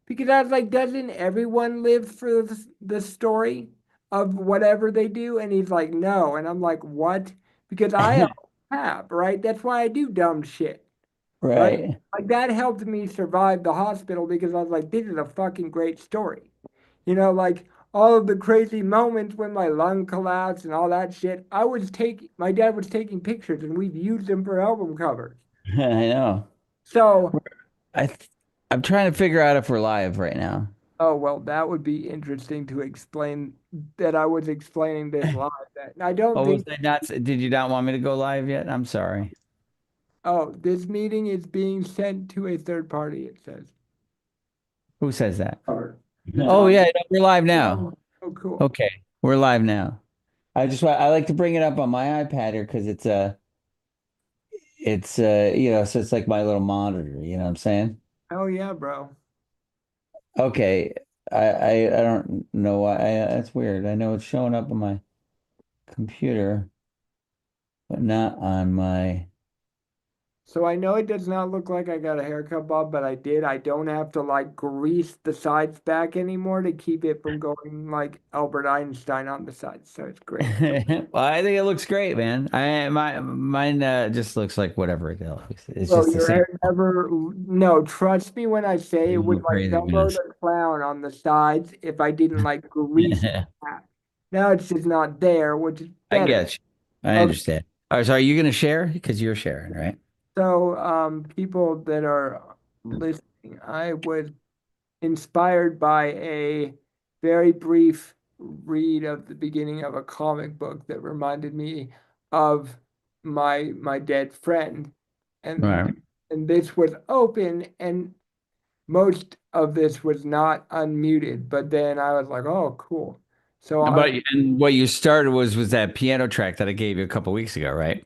Because I was like, doesn't everyone live for the story of whatever they do? And he's like, no. And I'm like, what? Because I have, right? That's why I do dumb shit, right? Right. Like that helped me survive the hospital because I was like, this is a fucking great story. Like all of the crazy moments when my lung collapsed and all that shit. My dad was taking pictures and we've used them for album covers. I know. So, I th I'm trying to figure out if we're live right now. oh, well, that would be interesting to explain that I was explaining this live. That I don't Oh, was think, I not? Did you not want me to go live yet? I'm sorry. oh, this meeting is being sent to a third party, it says. Who says that? Or the Oh top. yeah, no, we're live now. Oh, cool. Okay, we're live now. I like to bring it up on my iPad here because so it's like my little monitor. You know what I'm saying? Oh, yeah, bro. Okay. I don't know why. That's weird. I know it's showing up on my computer, but not on my. So I know it does not look like I got a haircut, Bob, but I did. I don't have to like grease the sides back anymore to keep it from going like Albert Einstein on the sides. So it's great. Well, I think it looks great, man. Mine just looks like whatever it looks. It's Bro, just the your same hair never, no, trust me when I say it would like Dumbo craziness. the clown on the sides if I didn't like grease it back. Now it's just not there, which is I better. get you. I Okay, understand. All right, so are you going to share? Because you're sharing, right? so people that are listening, I was inspired by a very brief read of the beginning of a comic book that reminded me of my dead friend. All And right. and this was open and most of this was not unmuted, but then I was like, oh, cool. So And what you started was that piano track that I gave you a couple weeks ago, right?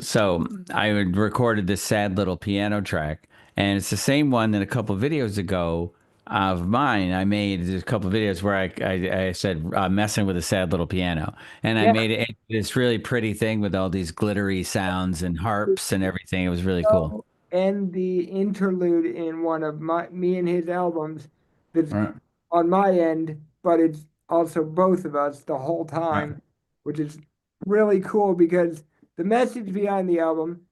So I had recorded this sad little piano track, and it's the same one that a couple videos ago of mine. I made a couple videos where I said messing with a sad little piano, and I yeah. made it this really pretty thing with all these glittery sounds and harps and everything. It was really cool. So, and the interlude in one of my me and his albums that's Right, on my end, but it's also both of us the whole right, time, which is really cool because the message behind the album,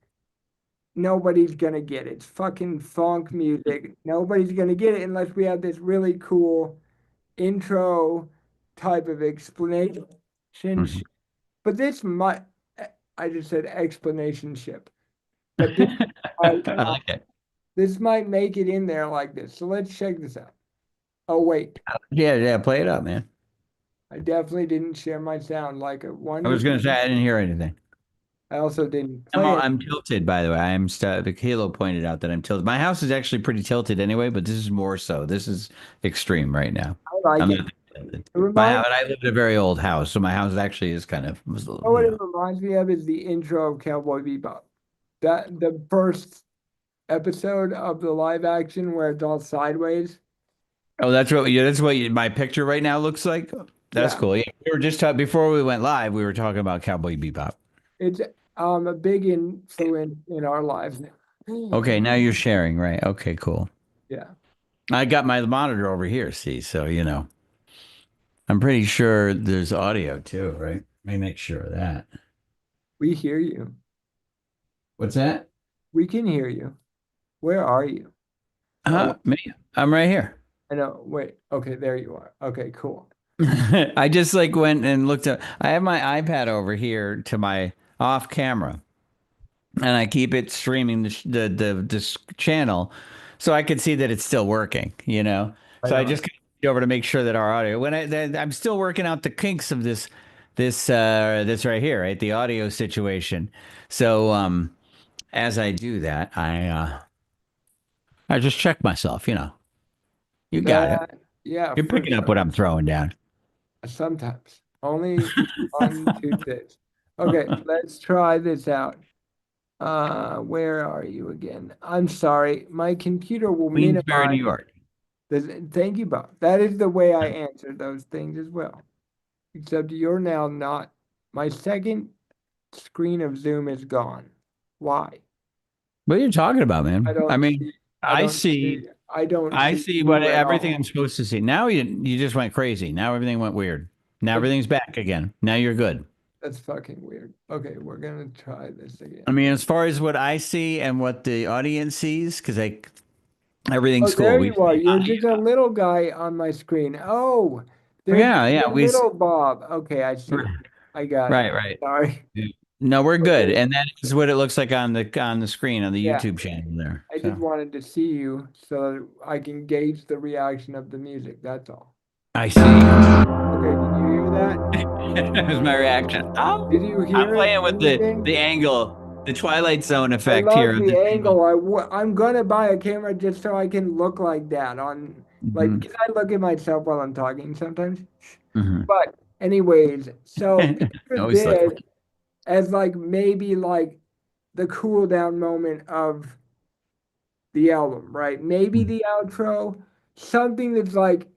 nobody's gonna get it. It's fucking funk music. Nobody's gonna get it unless we have this really cool intro type of explanation. mhm. But this might, I just said explanation ship. But this might, I like it. this might make it in there like this. So let's check this out. Oh, wait. Yeah, yeah, play it up, man. I definitely didn't share my sound like a I was wonderful. gonna say I didn't hear anything. I also didn't play it. I'm tilted, by the way. I am st the Halo pointed out that I'm tilted. My house is actually pretty tilted anyway, but this is more so. This is extreme right now. I like I'm it. not tilted. It reminds But I live in a very old house, so my house actually is kind of, You know what it reminds me of is the intro of Cowboy Bebop. That the first episode of the live action where it's all sideways. Oh, that's what my picture right now looks like. That's Yeah, cool. Yeah, we were just talking before we went live. We were talking about Cowboy Bebop. it's a big influence in our lives now. Okay, now you're sharing, right? Okay, cool. Yeah, I got my monitor over here, see, so I'm pretty sure there's audio too, right? Let me make sure of that. we hear you. What's that? We can hear you. Where are you? Oh, Me. I'm right here. I know. Wait. Okay, there you are. Okay, cool. I just like went and looked up. I have my iPad over here to my off camera, and I keep it streaming this channel, so I could see that it's still working. Right So I on. just clicked over to make sure that our audio. I'm still working out the kinks of this right here, right? The audio situation. So as I do that, I just check myself. You got it. That, yeah, You're for picking up sure. what I'm throwing down. Sometimes. Only on Tuesdays. Okay, let's try this out. Where are you again? I'm sorry. My computer will Queensbury, New minimize York. this. Thank you, Bob. That is the way I answer those things as well. Except you're now not. My second screen of Zoom is gone. Why? What are you talking about, I man? I don't mean, see. I I don't see see. I don't I see see what you at everything I'm all. supposed to see. Now you just went crazy. Now everything went weird. Now That's everything's back again. Now you're good. that's fucking weird. Okay, we're gonna try this I again. mean, as far as what I see and what the audience sees, because I Oh, everything's cool. there We you are. see You're just a audio. little guy on my screen. Oh, there's Yeah, yeah. the little Bob. Okay, I see it. I got it. Right, right. Sorry. Yeah. No, we're good. Okay. And that is what it looks like on the screen on the Yeah, YouTube channel there. I just So wanted to see you so that I can gauge the reaction of the music. That's all. I see. Okay, did you hear that? That was my reaction. Did you I'm hear it? playing with the Anything? angle, the Twilight Zone I effect here love on the this angle. angle. I'm gonna buy a camera just so I can look like that on like Hmm. because I look at myself while I'm talking sometimes. Hmm. But anyways, so picture Always look. this as like maybe like the cool down moment of the album, right? Maybe the outro, something that's like,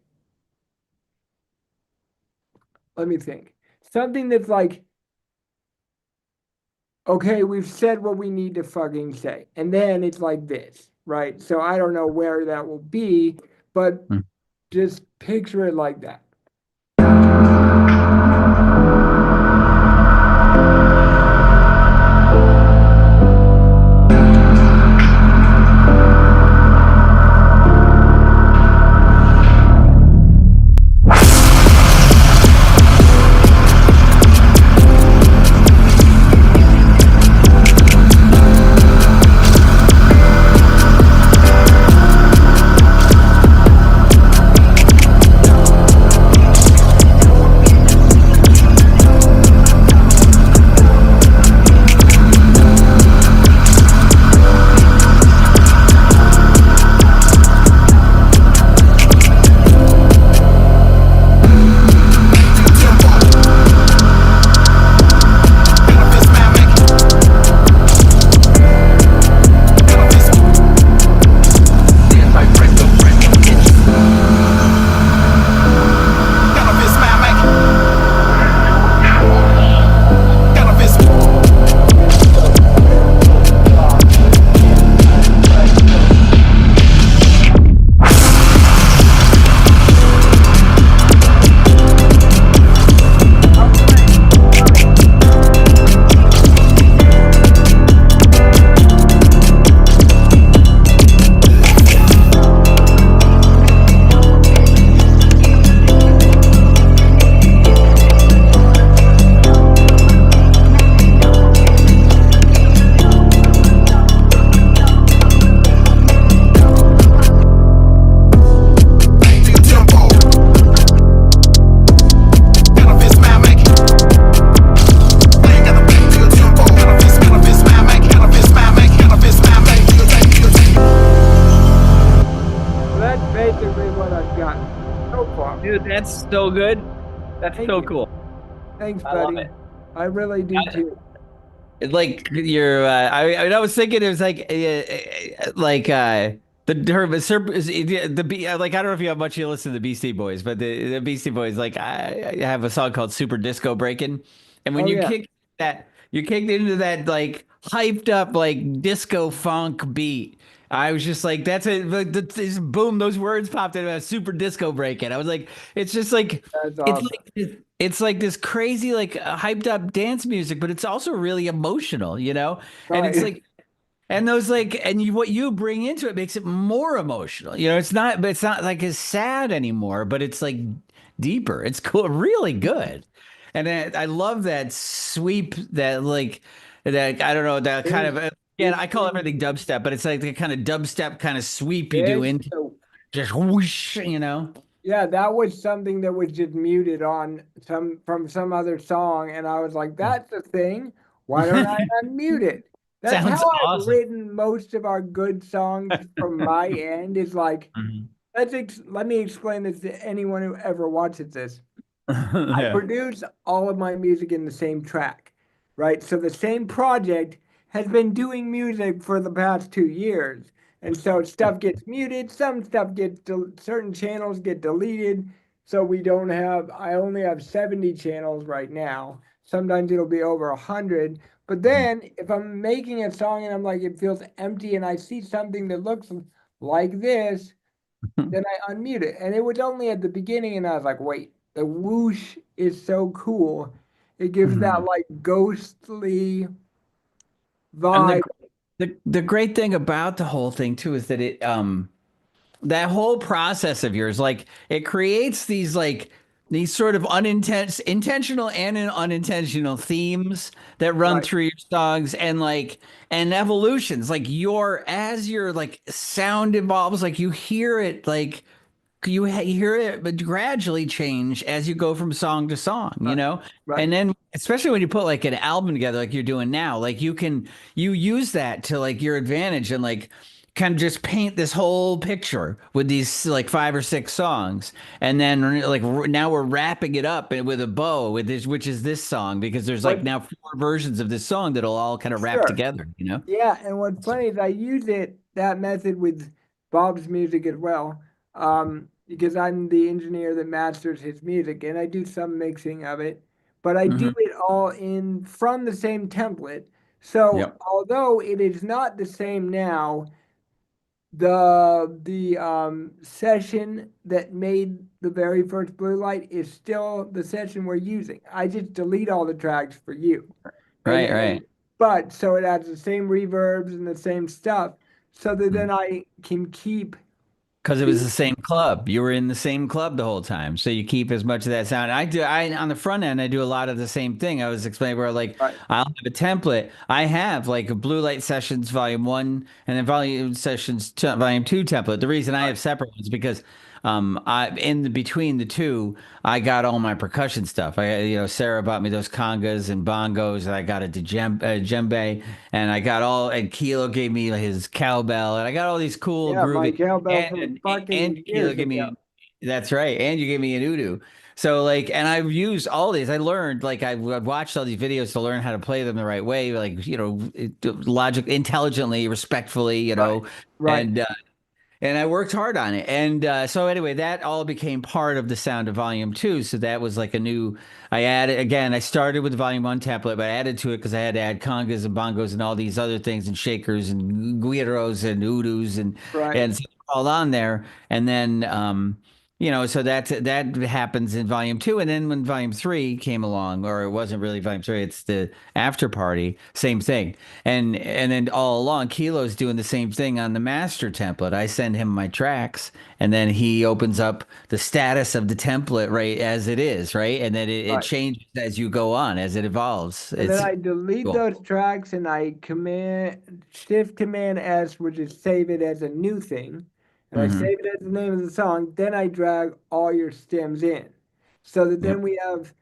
let me think, something that's like, okay, we've said what we need to fucking say. And then it's like this, right? So I don't know where that will be, but just picture it like that. So that's basically what I've got so far. Dude, that's so good. That's Thank so you. cool. Thanks, I love buddy. it. I really do too. It's like you're I was thinking it was like the like I don't know if you have much you listen to the Beastie Boys, but the Beastie Boys like I have a song called Super Disco Breaking, and when Oh yeah, you kicked into that like hyped up like disco funk beat. I was just like, that's it. Boom, those words popped in about super disco breaking. I was like, it's just like, that's it's awesome. like, it's like this crazy, like hyped up dance music, but it's also really emotional, you know? And it's Right. like, and those like, and you, what you bring into it makes it more emotional. You know, but it's not like as sad anymore, but it's like deeper. It's cool, really good. And I love that sweep, that like, that I don't know, that kind It's of, again, it's I call everything dubstep, but it's like the kind of dubstep kind of sweep you do it's into the just whoosh, you know? yeah, that was something that was just muted on some from some other song, and I was like, that's the thing. Why don't I unmute it? That's how Sounds I've awesome. written most of our good songs from my end, is like, Mhm. let me explain this to anyone who ever watches this. I Yeah. produce all of my music in the same track, right? So the same project has been doing music for the past 2 years. And so stuff gets muted, some stuff gets, certain channels get deleted. So we don't have, I only have 70 channels right now. Sometimes it'll be over 100. But then if I'm making a song and I'm like, it feels empty and I see something that looks like this, then I unmute it. And it was only at the beginning, and I was like, wait, the whoosh is so cool. It gives that Mhm. like ghostly And vibe. the great thing about the whole thing too is that it that whole process of yours, like it creates these sort of intentional and unintentional themes that run Right, through your songs and and evolutions. Like as your like sound evolves, like you hear it like you hear it but gradually change as you go from song to song, you right, know? right. And then especially when you put like an album together like you're doing now, like you use that to like your advantage and like kind of just paint this whole picture with these like 5 or 6 songs. And then now we're wrapping it up with a bow with this, which is this song, because there's like What? now 4 versions of this song that'll all kind of wrap Sure. together, you know? Yeah, and what's funny is I use that method with Bob's music as well, because I'm the engineer that masters his music, and I do some mixing of it, but I do Hmm. it all in from the same template. So Yep. although it is not the same now, the session that made the very first blue light is still the session we're using. I just delete all the tracks for you. And Right, then right. but so it has the same reverbs and the same stuff so that then I can keep Because it was the the same club. You were in the same club the whole time. So you keep as much of that sound. I on the front end, I do a lot of the same thing. I was explaining where like right, I'll have a template. I have like a Blue Light Sessions Volume 1 and then Volume 2 template. The reason I right, have separate ones because I in the between the two, I got all my percussion stuff. Sarah bought me those congas and bongos, and I got a djembe, and I got and Kilo gave me his cowbell, and I got all these cool yeah, my groovy. cowbell from And fucking Tequila years give ago. me, that's right. And you gave me an Udu. So like, and I've used all these. I learned like I've watched all these videos to learn how to play them the right way, like logic, intelligently, respectfully, Right, right, and I worked hard on it. And so anyway, that all became part of the sound of Volume 2. So that was like a new. I added again. I started with the Volume 1 template, but I added to it because I had to add congas and bongos and all these other things and shakers and guiros and udus right. and so they're all on there. And then so that happens in Volume 2. And then when Volume 3 came along, or it wasn't really Volume 3, it's the after party, same thing. And then all along, Kilo's doing the same thing on the master template. I send him my tracks, and then he opens up the status of the template right as it is, right? And then it Right. changes as you go on, as it evolves. And then It's I delete cool. those tracks and I command shift command S, which is save it as a new thing. And I Hmm. save it as the name of the song. Then I drag all your stems in. So that then Yep. we have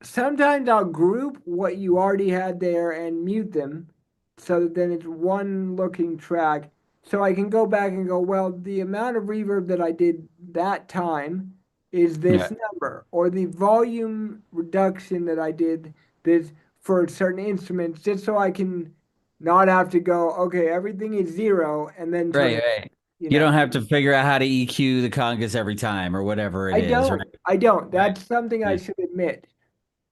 sometimes I'll group what you already had there and mute them so that then it's one looking track. So I can go back and go, well, the amount of reverb that I did that time is this Yeah. number, or the volume reduction that I did this for certain instruments, just so I can not have to go, okay, everything is zero and then turn Right, it, right. you You don't know. have to figure out how to EQ the congas every time or whatever it I is, right? don't. I don't. Right. That's something I Yeah. should admit.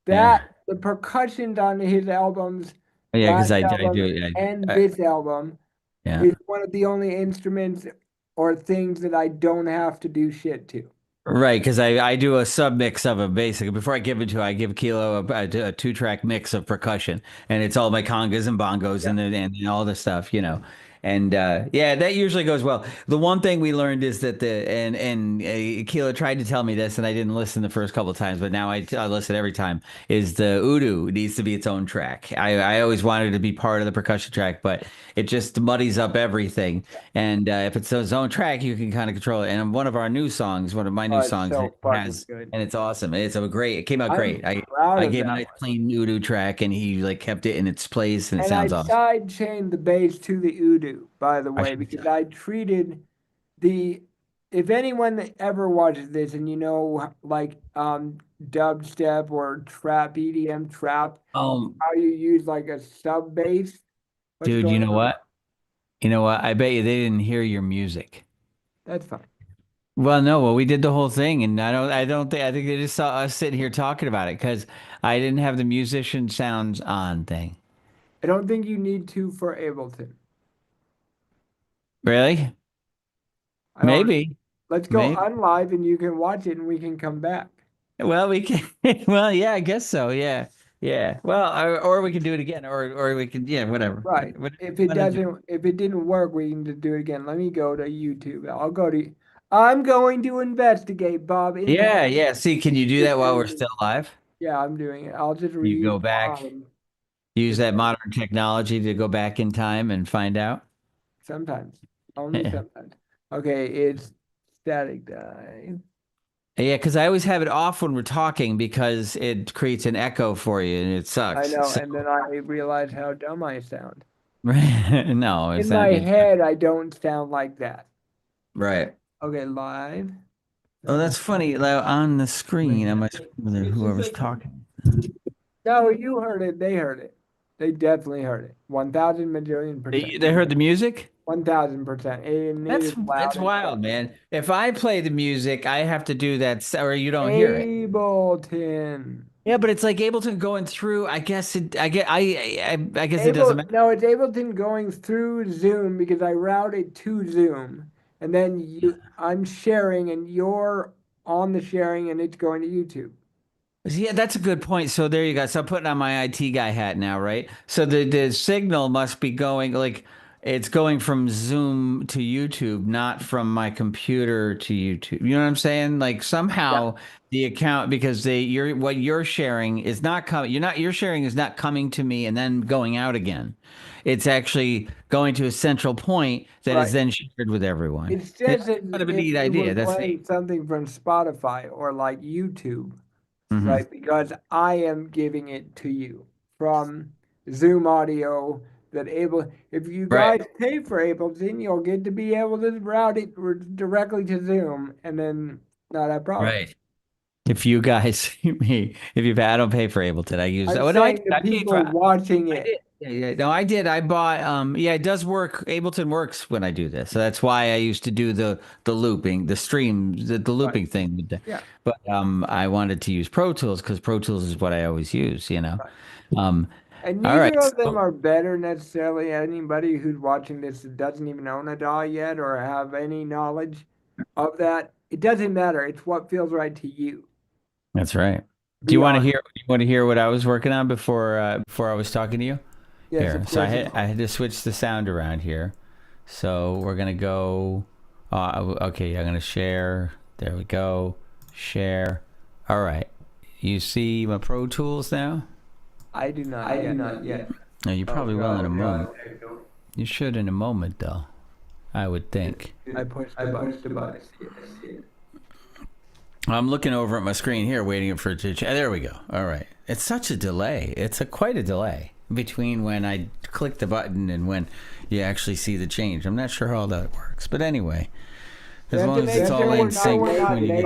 Yeah. That the percussions on his albums, Yeah, because last I album do. and I, this album, yeah. is one of the only instruments or things that I don't have to do shit to. Right, because I do a sub mix of them basically. Before I give it to, I give Kilo a 2 track mix of percussion, and it's all my congas and bongos Yeah. and all the stuff, And yeah, that usually goes well. The one thing we learned is that Kilo tried to tell me this, and I didn't listen the first couple of times, but now I listen every time. Is the Udu needs to be its own track. I always wanted it to be part of the percussion track, but it just muddies up everything. And if it's its own track, you can kind of control it. And one of our new songs, one of my Oh, new it's songs, so it fucking has, good. and it's awesome. It came out I'm great. proud I of gave him a that nice one. plain Udu track, and he like kept it in its place, and it And I sounds awesome. side chained the bass to the Udu, by the I way, should. because I treated the if anyone that ever watches this and you know like dubstep or trap EDM trap, Um, how you use like a sub bass, what's dude, you going know on? what? You know what? I bet you they didn't hear your music. That's fine. Well, no, well, we did the whole thing, and I think they just saw us sitting here talking about it because I didn't have the musician sounds on thing. I don't think you need to for Ableton. Really? I don't. Maybe. Let's go Maybe. on live and you can watch it and we can come back. Well, we can. Well, yeah, I guess so. Yeah. Yeah. Well, or we can do it again, or we can, yeah, whatever. Right. What If it wanna do? doesn't, if it didn't work, we can just do it again. Let me go to YouTube. I'm going to investigate, Bob. Yeah, yeah. See, can you do that while we're still live? Yeah, I'm doing it. I'll just You go back, rewind use the that modern technology to go back in time and find out. sometimes. Only sometimes. Okay, it's static die. Yeah, because I always have it off when we're talking because it creates an echo for you and it I sucks. know, So, and then I realize how dumb I sound. no, In it's my not. It's head, I don't sound like that. right. Okay, live. Oh, No, that's funny. Like, on the screen, on my screen, with whoever's talking. no, you heard it. They heard it. They definitely heard it. 1,000,000,000%. They heard the music? 1,000%. And it is That's loud as fuck. wild, man. If I play the music, I have to do that, or you don't hear it. Ableton. Yeah, but it's like Ableton going through. I guess it. I guess it doesn't matter. No, it's Ableton going through Zoom because I route it to Zoom. And then I'm sharing and you're on the sharing and it's going to YouTube. Yeah, that's a good point. So there you go. So I'm putting on my IT guy hat now, right? So the signal must be going like it's going from Zoom to YouTube, not from my computer to YouTube. You know what I'm saying? Like Yeah, somehow the account because you're what you're sharing is not coming. Your sharing is not coming to me and then going out again. It's actually going to a central point that is right. then shared with everyone. It's It's just as kind of a if neat you were idea. That's playing neat. something from Spotify or like YouTube, Hmm. right? Because I am giving it to you from Zoom audio that able, if you Right. guys pay for Ableton, you'll get to be able to route it directly to Zoom and then not have problems. Right. If you guys, me, if you, I don't pay for Ableton. I use. I'm Oh no, saying the I paid people for. watching I it, did. Yeah, yeah. No, I did. I bought. Yeah, it does work. Ableton works when I do this. So that's why I used to do the looping, the stream, the right? looping thing. Yeah, But I wanted to use Pro Tools because Pro Tools is what I always use. You know. right. Um. And All right. neither of them So are better necessarily. Anybody who's watching this that doesn't even own a DAW yet or have any knowledge of that, it doesn't matter. It's what feels right to you. that's right. Do Be you want to honest. hear? You want to hear what I was working on before I was talking to you? Yes, Here, of so course. I had to switch the sound around here. So we're gonna go. Okay, I'm gonna share. There we go. Share. All right. You see my Pro Tools now? I do not. I do not yet. No, you probably will in a moment. You should in a moment, though. I would think. I pushed the button. I'm looking over at my screen here, waiting for it to. There we go. All right. It's such a delay. It's quite a delay between when I click the button and when you actually see the change. I'm not sure how that works, but anyway, as long as it's all in sync when you get.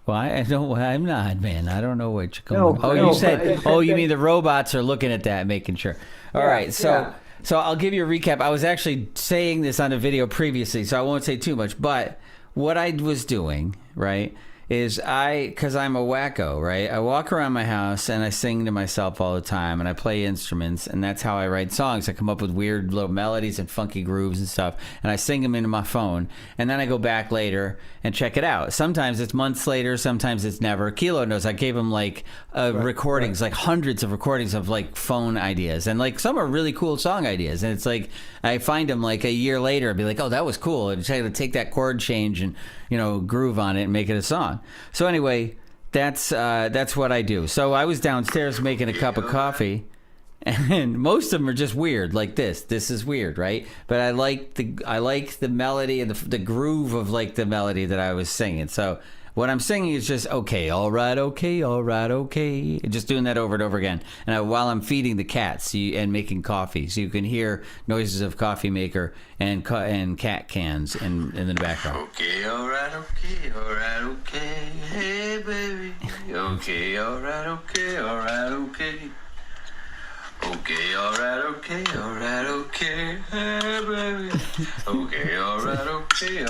Well, I don't. I'm not, man. I don't know what you're going. No, Oh, no, you said. but- Oh, you mean the robots are looking at that, making sure. All Yeah, right. So, yeah. so I'll give you a recap. I was actually saying this on a video previously, so I won't say too much. But what I was doing, right, is because I'm a wacko, right? I walk around my house and I sing to myself all the time, and I play instruments, and that's how I write songs. I come up with weird little melodies and funky grooves and stuff, and I sing them into my phone, and then I go back later and check it out. Sometimes it's months later, sometimes it's never. Kilo knows I gave him like recordings, like hundreds of recordings of like phone ideas, and like some are really cool song ideas, and it's like I find them like a year later and be like, oh, that was cool, and try to take that chord change and groove on it and make it a song. So anyway, that's what I do. So I was downstairs making a cup of coffee, and most of them are just weird, like this. This is weird, right? But I like the melody and the groove of like the melody that I was singing. So what I'm singing is just okay, all right, okay, just doing that over and over again. And while I'm feeding the cats and making coffee, so you can hear noises of coffee maker and cat cans in the background. Okay, alright, okay, hey baby. Okay, alright, okay. Okay, alright, okay, hey baby. Okay, alright, okay.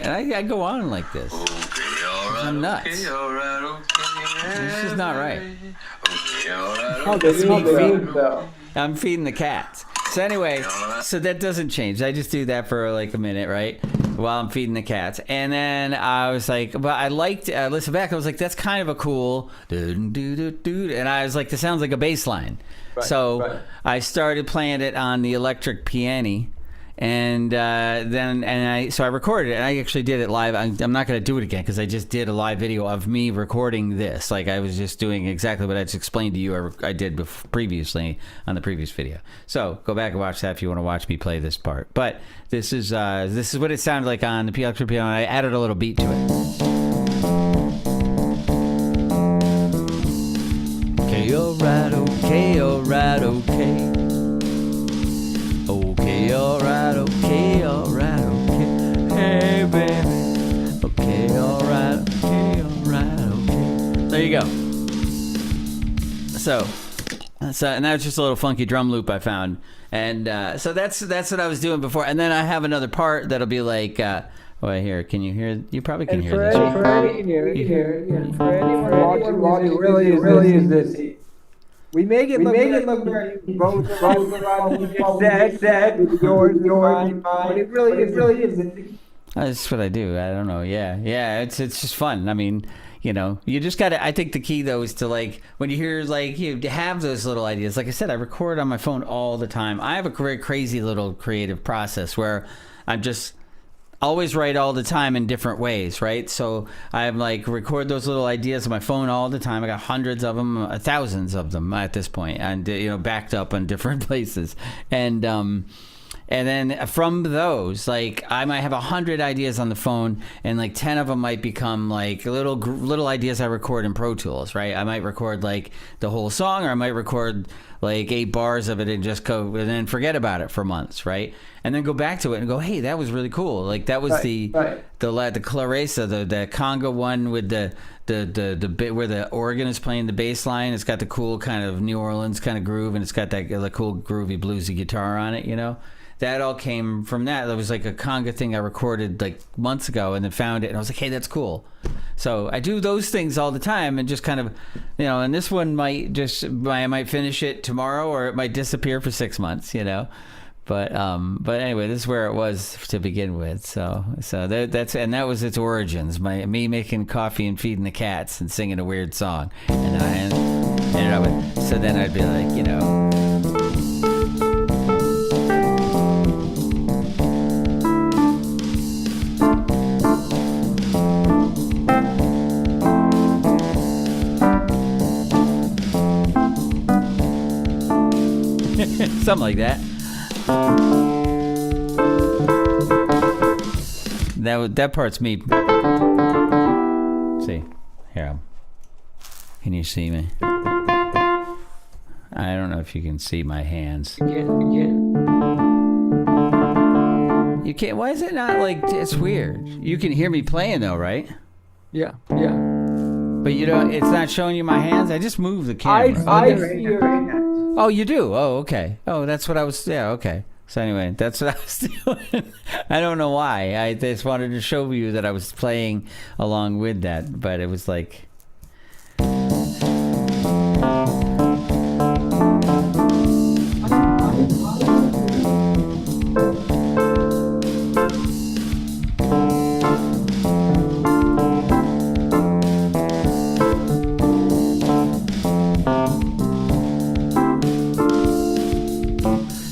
And I go on like this. Okay, alright, I'm nuts. okay, alright, okay. This is not right. Okay, alright, Oh, okay. the beat though. I'm feeding the cats. So anyway, so that doesn't change. I just do that for like a minute, right? while I'm feeding the cats. And then I was like, but I liked, listen back, I was like, that's kind of a cool, and I was like, this sounds like a bass line. So I started playing it on the electric piano. And so I recorded it, and I actually did it live. I'm not going to do it again because I just did a live video of me recording this. Like I was just doing exactly what I just explained to you I did previously on the previous video. So go back and watch that if you want to watch me play this part. But this is what it sounded like on the electric piano, and I added a little beat to it. Okay, alright, okay, alright, okay. Okay, alright, okay, alright, okay. Hey, baby. Okay, alright, okay, alright, okay. There you go. So and that was just a little funky drum loop I found. And so that's what I was doing before. And then I have another part that'll be like, well, here, can you hear? You probably can hear this. For anyone watching, really is this. We make it look very both sad, yours, mine, but it really is. That's what I do. I don't know. Yeah. It's just fun. I mean, you just got to. I think the key though is to like when you hear like you have those little ideas. Like I said, I record on my phone all the time. I have a very crazy little creative process where I'm just always write all the time in different ways, right? So I'm like record those little ideas on my phone all the time. I got hundreds of them, thousands of them at this point, and backed up in different places. And then from those, like I might have 100 ideas on the phone, and like 10 of them might become like little ideas I record in Pro Tools, right? I might record like the whole song, or I might record like 8 bars of it and just go and then forget about it for months, right? And then go back to it and go, hey, that was really cool. Like that was the Claresa, the conga one with the bit where the organ is playing the bass line. It's got the cool kind of New Orleans kind of groove, and it's got that cool groovy bluesy guitar on it, That all came from that. That was like a conga thing I recorded like months ago, and then found it, and I was like, hey, that's cool. So I do those things all the time, and just kind of, and this one I might finish it tomorrow, or it might disappear for 6 months, But anyway, this is where it was to begin with. So that was its origins. Me making coffee and feeding the cats and singing a weird song, and then I'd be like, something like that. That part's me. See, here. Can you see me? I don't know if you can see my hands. You can't. Why is it not like? It's weird. You can hear me playing though, right? Yeah. But it's not showing you my hands. I just moved the camera. I see your hands. Oh, you do? Oh, okay. Oh, that's what I was. Yeah, okay. So anyway, that's what I was doing. I don't know why. I just wanted to show you that I was playing along with that, but it was like.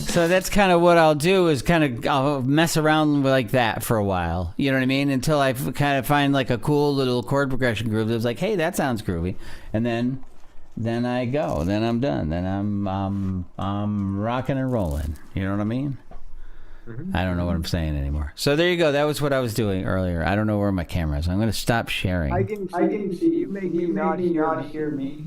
So that's kind of what I'll do is I'll mess around like that for a while. You know what I mean? Until I kind of find like a cool little chord progression groove that's like, hey, that sounds groovy. And then I go. Then I'm done. Then I'm rocking and rolling. You know what I mean? Mm-hmm. I don't know what I'm saying anymore. So there you go. That was what I was doing earlier. I don't know where my camera is. I'm going to stop sharing. I can see you. Make me not hear me.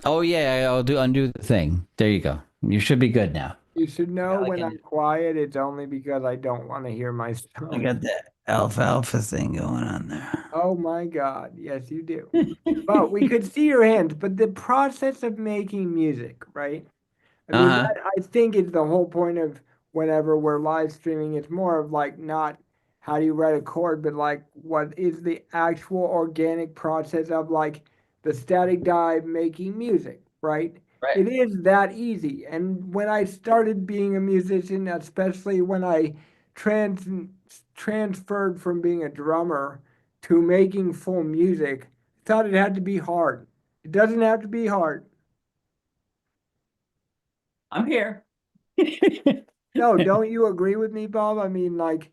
Oh yeah, I'll undo the thing. There you go. You should be good now. You should know when I'm quiet, it's only because I don't want to hear myself. I got that alfalfa thing going on there. Oh my God. Yes, you do. But we could see your hands. But the process of making music, right? I mean, that, I think is the whole point of whenever we're live streaming. It's more of like not how do you write a chord, but like what is the actual organic process of like the static dive making music, right? Right. It is that easy. And when I started being a musician, especially when I transferred from being a drummer to making full music, I thought it had to be hard. It doesn't have to be hard. I'm here. No, don't you agree with me, Bob? I mean, like,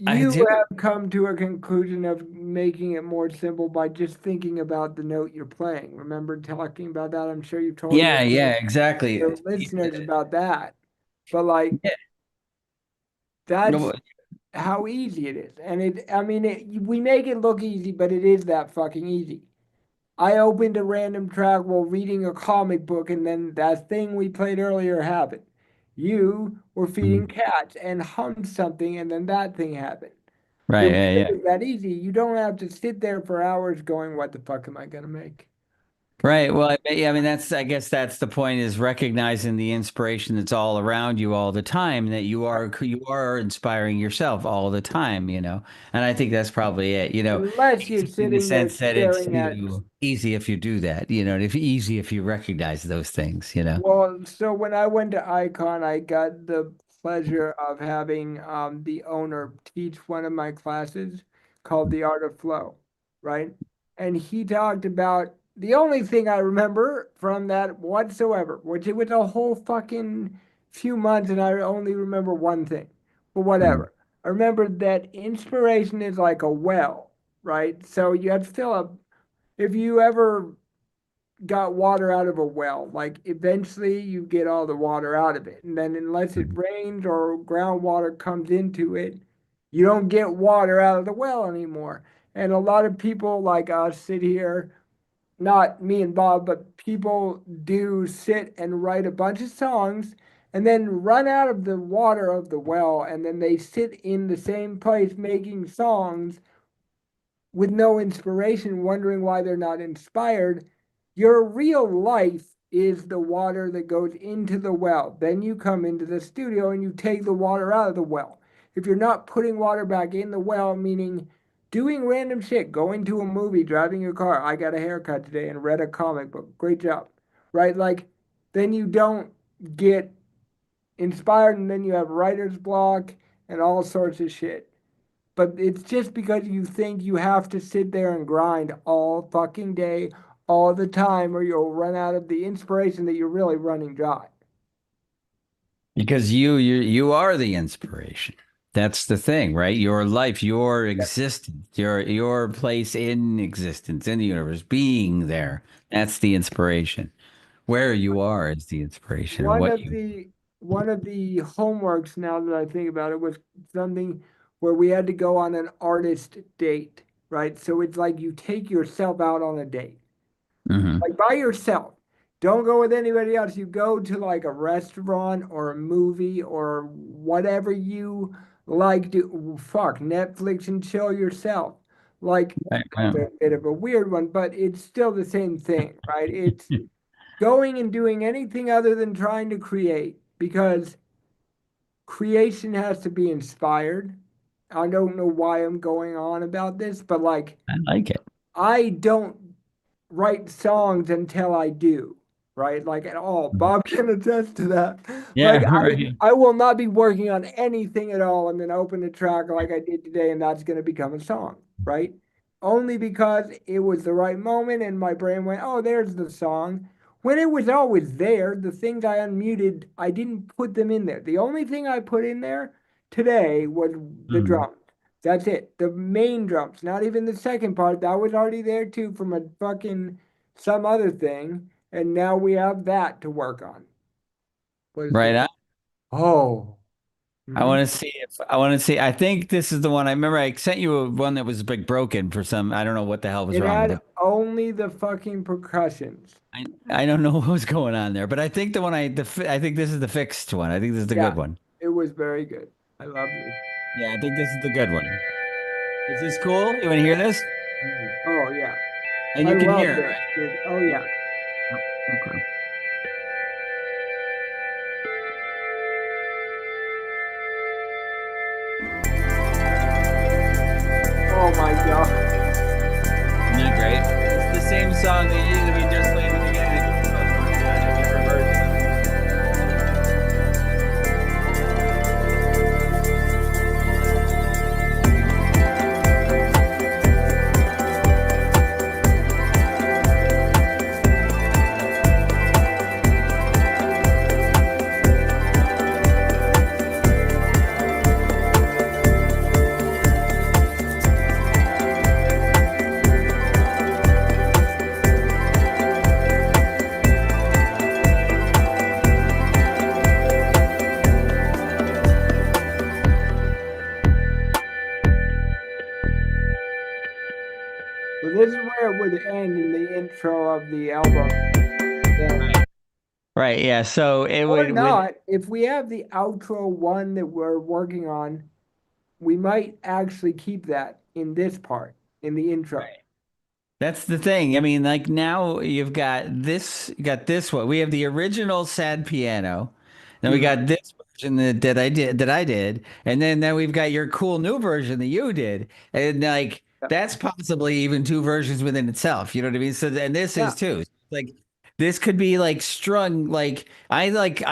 I you do. have come to a conclusion of making it more simple by just thinking about the note you're playing. Remember talking about that? I'm sure you've told Yeah, yeah, your exactly. listeners about that. But like, Yeah. that's No, how easy it is. And I mean, we make it look easy, but it is that fucking easy. I opened a random track while reading a comic book, and then that thing we played earlier happened. You were feeding cats and hummed something, and then that thing happened. It right, yeah, really yeah. is that easy. You don't have to sit there for hours going, "What the fuck am I gonna make?" Right. Well, I mean, I guess that's the point is recognizing the inspiration that's all around you all the time, that you are inspiring yourself all the time, And I think that's probably it, Unless you're easy in the sitting there sense that it's staring at. easy if you do that, if easy if you recognize those things. Well, so when I went to Icon, I got the pleasure of having the owner teach one of my classes called The Art of Flow, right? And he talked about the only thing I remember from that whatsoever, which it was a whole fucking few months, and I only remember one thing, but Mm. whatever. I remember that inspiration is like a well, right? So you have to fill up. If you ever got water out of a well. Like eventually you get all the water out of it. And then unless it rains or groundwater comes into it, you don't get water out of the well anymore. And a lot of people like us sit here, not me and Bob, but people do sit and write a bunch of songs and then run out of the water of the well. And then they sit in the same place making songs with no inspiration, wondering why they're not inspired. Your real life is the water that goes into the well. Then you come into the studio and you take the water out of the well. If you're not putting water back in the well, meaning doing random shit, going to a movie, driving your car, I got a haircut today and read a comic book, great job, right? Like, then you don't get inspired and then you have writer's block and all sorts of shit. But it's just because you think you have to sit there and grind all fucking day, all the time, or you'll run out of the inspiration that you're really running dry. Because you are the inspiration. That's the thing, right? Your life, your existence, your place in existence in the universe, being there. That's the inspiration. Where you are is the inspiration, or One what of you. the one of the homeworks, now that I think about it, was something where we had to go on an artist date, right? So it's like you take yourself out on a date, Hmm. like by yourself. Don't go with anybody else. You go to like a restaurant or a movie or whatever you like to fuck Netflix and chill yourself. Like Right, that's right. a bit of a weird one, but it's still the same thing, right? It's going and doing anything other than trying to create because creation has to be inspired. I don't know why I'm going on about this, but like I like it. I don't write songs until I do, right? Like at all. Mhm. Bob can attest to that. Like Yeah, right. I will not be working on anything at all and then open a track like I did today and that's going to become a song, right? Only because it was the right moment and my brain went, "Oh, there's the song." When it was always there, the things I unmuted, I didn't put them in there. The only thing I put in there today was the Mm. drums. That's it. The main drums, not even the second part. That was already there too from a fucking some other thing. And now we have that to work on. What is Right. this? Oh. I Mhm. want to see if I want to see. I think this is the one. I remember I sent you one that was big broken for some. I don't know what the hell was It wrong with had it. only the fucking percussions. I don't know what was going on there, but I think the one I think this is the fixed one. I think this is the good Yeah, one. it was very good. I love this. Yeah, I think this is the good one. Is this cool? You want to hear this? Oh yeah. And I you can love hear it, this, right? dude. Oh yeah. Oh, okay. Oh my god. Isn't that great? It's the same song that we just played at the beginning, but we're doing a different version. So this is where it would end in the intro of the album. Then, Right. Yeah. So it or would with not, if we have the outro one that we're working on, we might actually keep that in this part, in the intro. that's the thing. I mean, like now you got this one. We have the original sad piano. Then we Mhm. got this version that I did, and then we've got your cool new version that you did, and like Yeah. that's possibly even two versions within itself. You know what I mean? So and this Yeah. is too. Like this could be like strung like I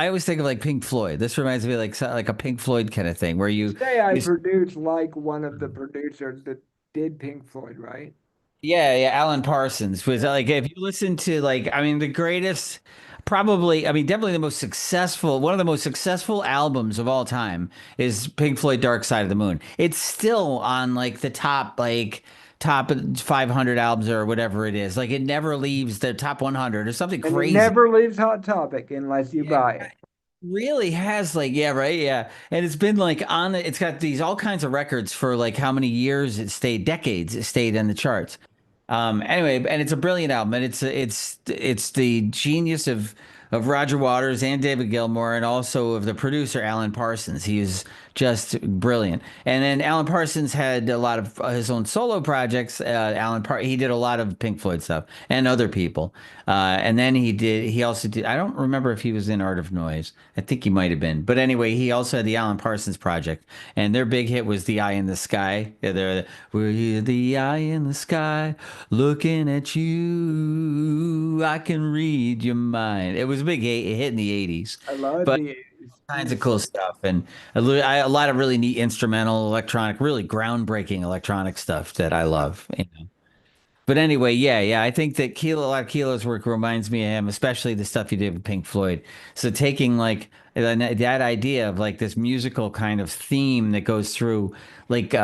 always think of like Pink Floyd. This reminds me of like a Pink Floyd kind of thing where Say I you produced like one of the producers that did Pink Floyd, right? Yeah, yeah, Alan Parsons was Yeah. like if you listen to like I mean the greatest probably I mean definitely the most successful one of the most successful albums of all time is Pink Floyd Dark Side of the Moon. It's still on like the top 500 albums or whatever it is. Like it never leaves the top 100 or something And it crazy. never leaves Hot Topic unless you Yeah, buy it. really has like yeah right yeah and it's been like on it's got these all kinds of records for like how many years it stayed decades it stayed in the charts anyway and it's a brilliant album and it's the genius of Roger Waters and David Gilmour and also of the producer Alan Parsons. He is just brilliant. And then Alan Parsons had a lot of his own solo projects. He did a lot of Pink Floyd stuff and other people. And then he also did, I don't remember if he was in Art of Noise. I think he might have been. But anyway, he also had the Alan Parsons project. And their big hit was The Eye in the Sky. We're here, the eye in the sky, looking at you. I can read your mind. It was a big hit in the 80s. I love But the 80s. kinds of cool stuff and a lot of really neat instrumental electronic, really groundbreaking electronic stuff that I love. You know? But anyway, yeah, I think that a lot of Kilo's work reminds me of him, especially the stuff he did with Pink Floyd. So taking like that idea of like this musical kind of theme that goes through like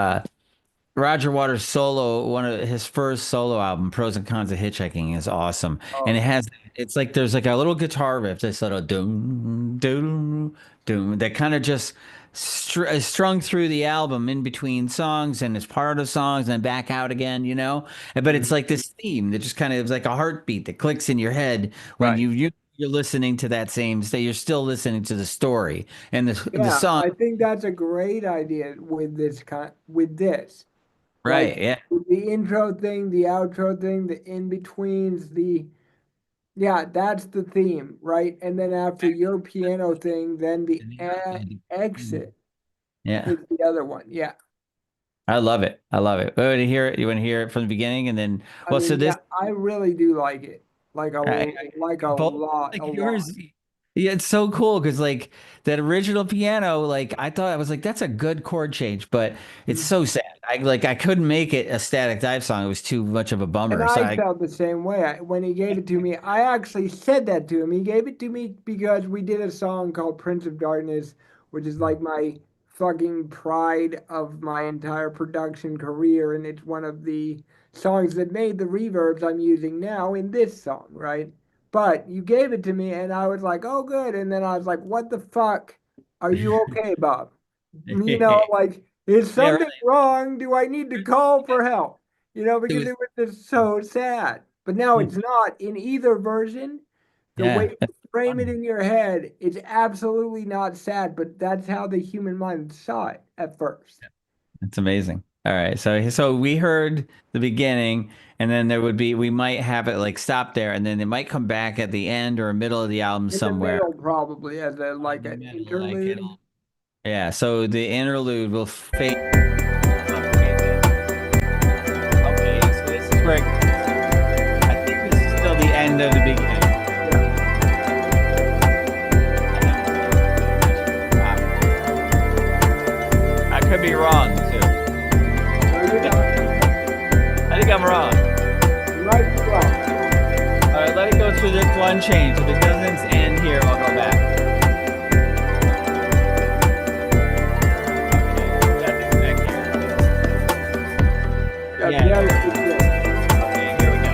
Roger Waters' solo, one of his first solo album, Pros and Cons of Hitchhiking, is awesome, and Oh, it's like there's like a little guitar riff, this little doom doom doom that kind of just is strung through the album in between songs, and it's part of songs, and then back out again, you know. But it's mhm. like this theme that just kind of is like a heartbeat that clicks in your head when Right. you're listening to that same state. You're still listening to the story and the Yeah, song, I think that's a great idea with this. Like right? Yeah. with the intro thing, the outro thing, the in-betweens, yeah, that's the theme, right? And then after your piano thing, then the exit Yeah. is the other one. Yeah. I love it. I love it. Want to hear it? You want to hear it from the beginning, and then I well, so mean, this yeah, I really do like it. Like a both lot, like a lot. yours. Yeah, it's so cool because like that original piano, like I thought I was like that's a good chord change, but it's Mm. so sad. I couldn't make it a Static Dive song. It was too much of a And bummer. So I I felt the same way. When he gave it to me, I actually said that to him. He gave it to me because we did a song called Prince of Darkness, which is like my fucking pride of my entire production career. And it's one of the songs that made the reverbs I'm using now in this song, right? But you gave it to me, and I was like, oh, good. And then I was like, what the fuck? Are you okay, Bob? You know, like, is yeah, something wrong? Do I need to call for help? You know, because really. it was just so sad. But now it's not in either version. The way Yeah, you frame it in your head, it's absolutely not sad, but that's how the human mind saw it at first. it's amazing. All right, so we heard the beginning, and then there would be we might have it like stop there, and then it might come back at the end or middle of the album In the somewhere. middle, probably as a In like the an middle, like interlude. it'll yeah. So the interlude will fade. Okay, so this is where I think this is still the end of the beginning. I could be wrong too. No, you're not. I think I'm wrong. You might be wrong. All right, let it go through this one change. If it doesn't end here, I'll go back. Okay, got this back here. Yeah, Yeah. yes, you did. Okay, here we go.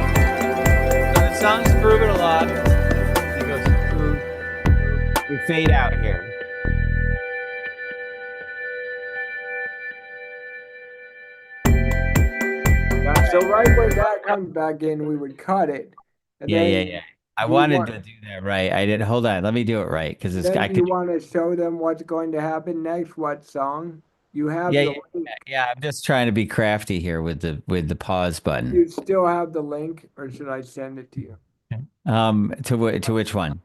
So the song's grooving a lot. It goes through. We fade out here. That's So right when that comes back in, we would cut it, and Yeah, yeah, yeah. then I do you wanted want to do that right. I did. Hold on. Let me do it right because it's then I do you could. want to show them what's going to happen next? What song? You have Yeah, the yeah, link. yeah. I'm just trying to be crafty here with the pause button. You still have the link, or should I send it to you? To which one?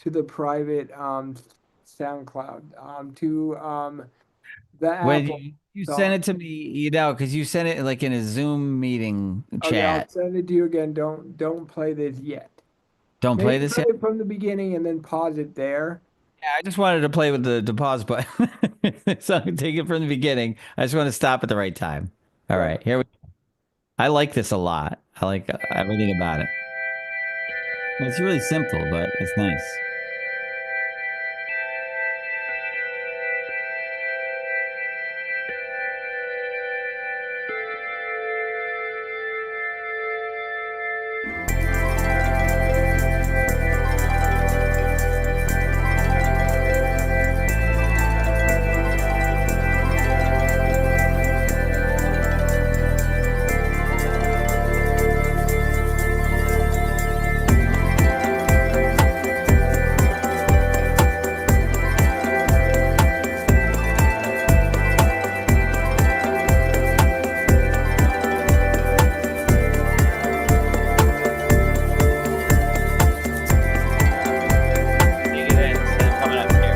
To the private SoundCloud, to the When Apple you sent song. it to me, because you sent it like in a Zoom meeting Okay, I'll chat. send it to you again. Don't play this yet. Don't play Maybe this play yet. it from the beginning and then pause it there. Yeah, I just wanted to play with the pause button, so I can take it from the beginning. I just want to stop at the right time. All Right. right, here we. I like this a lot. I like everything about it. It's really simple, but it's nice. Dig it in instead of coming up here.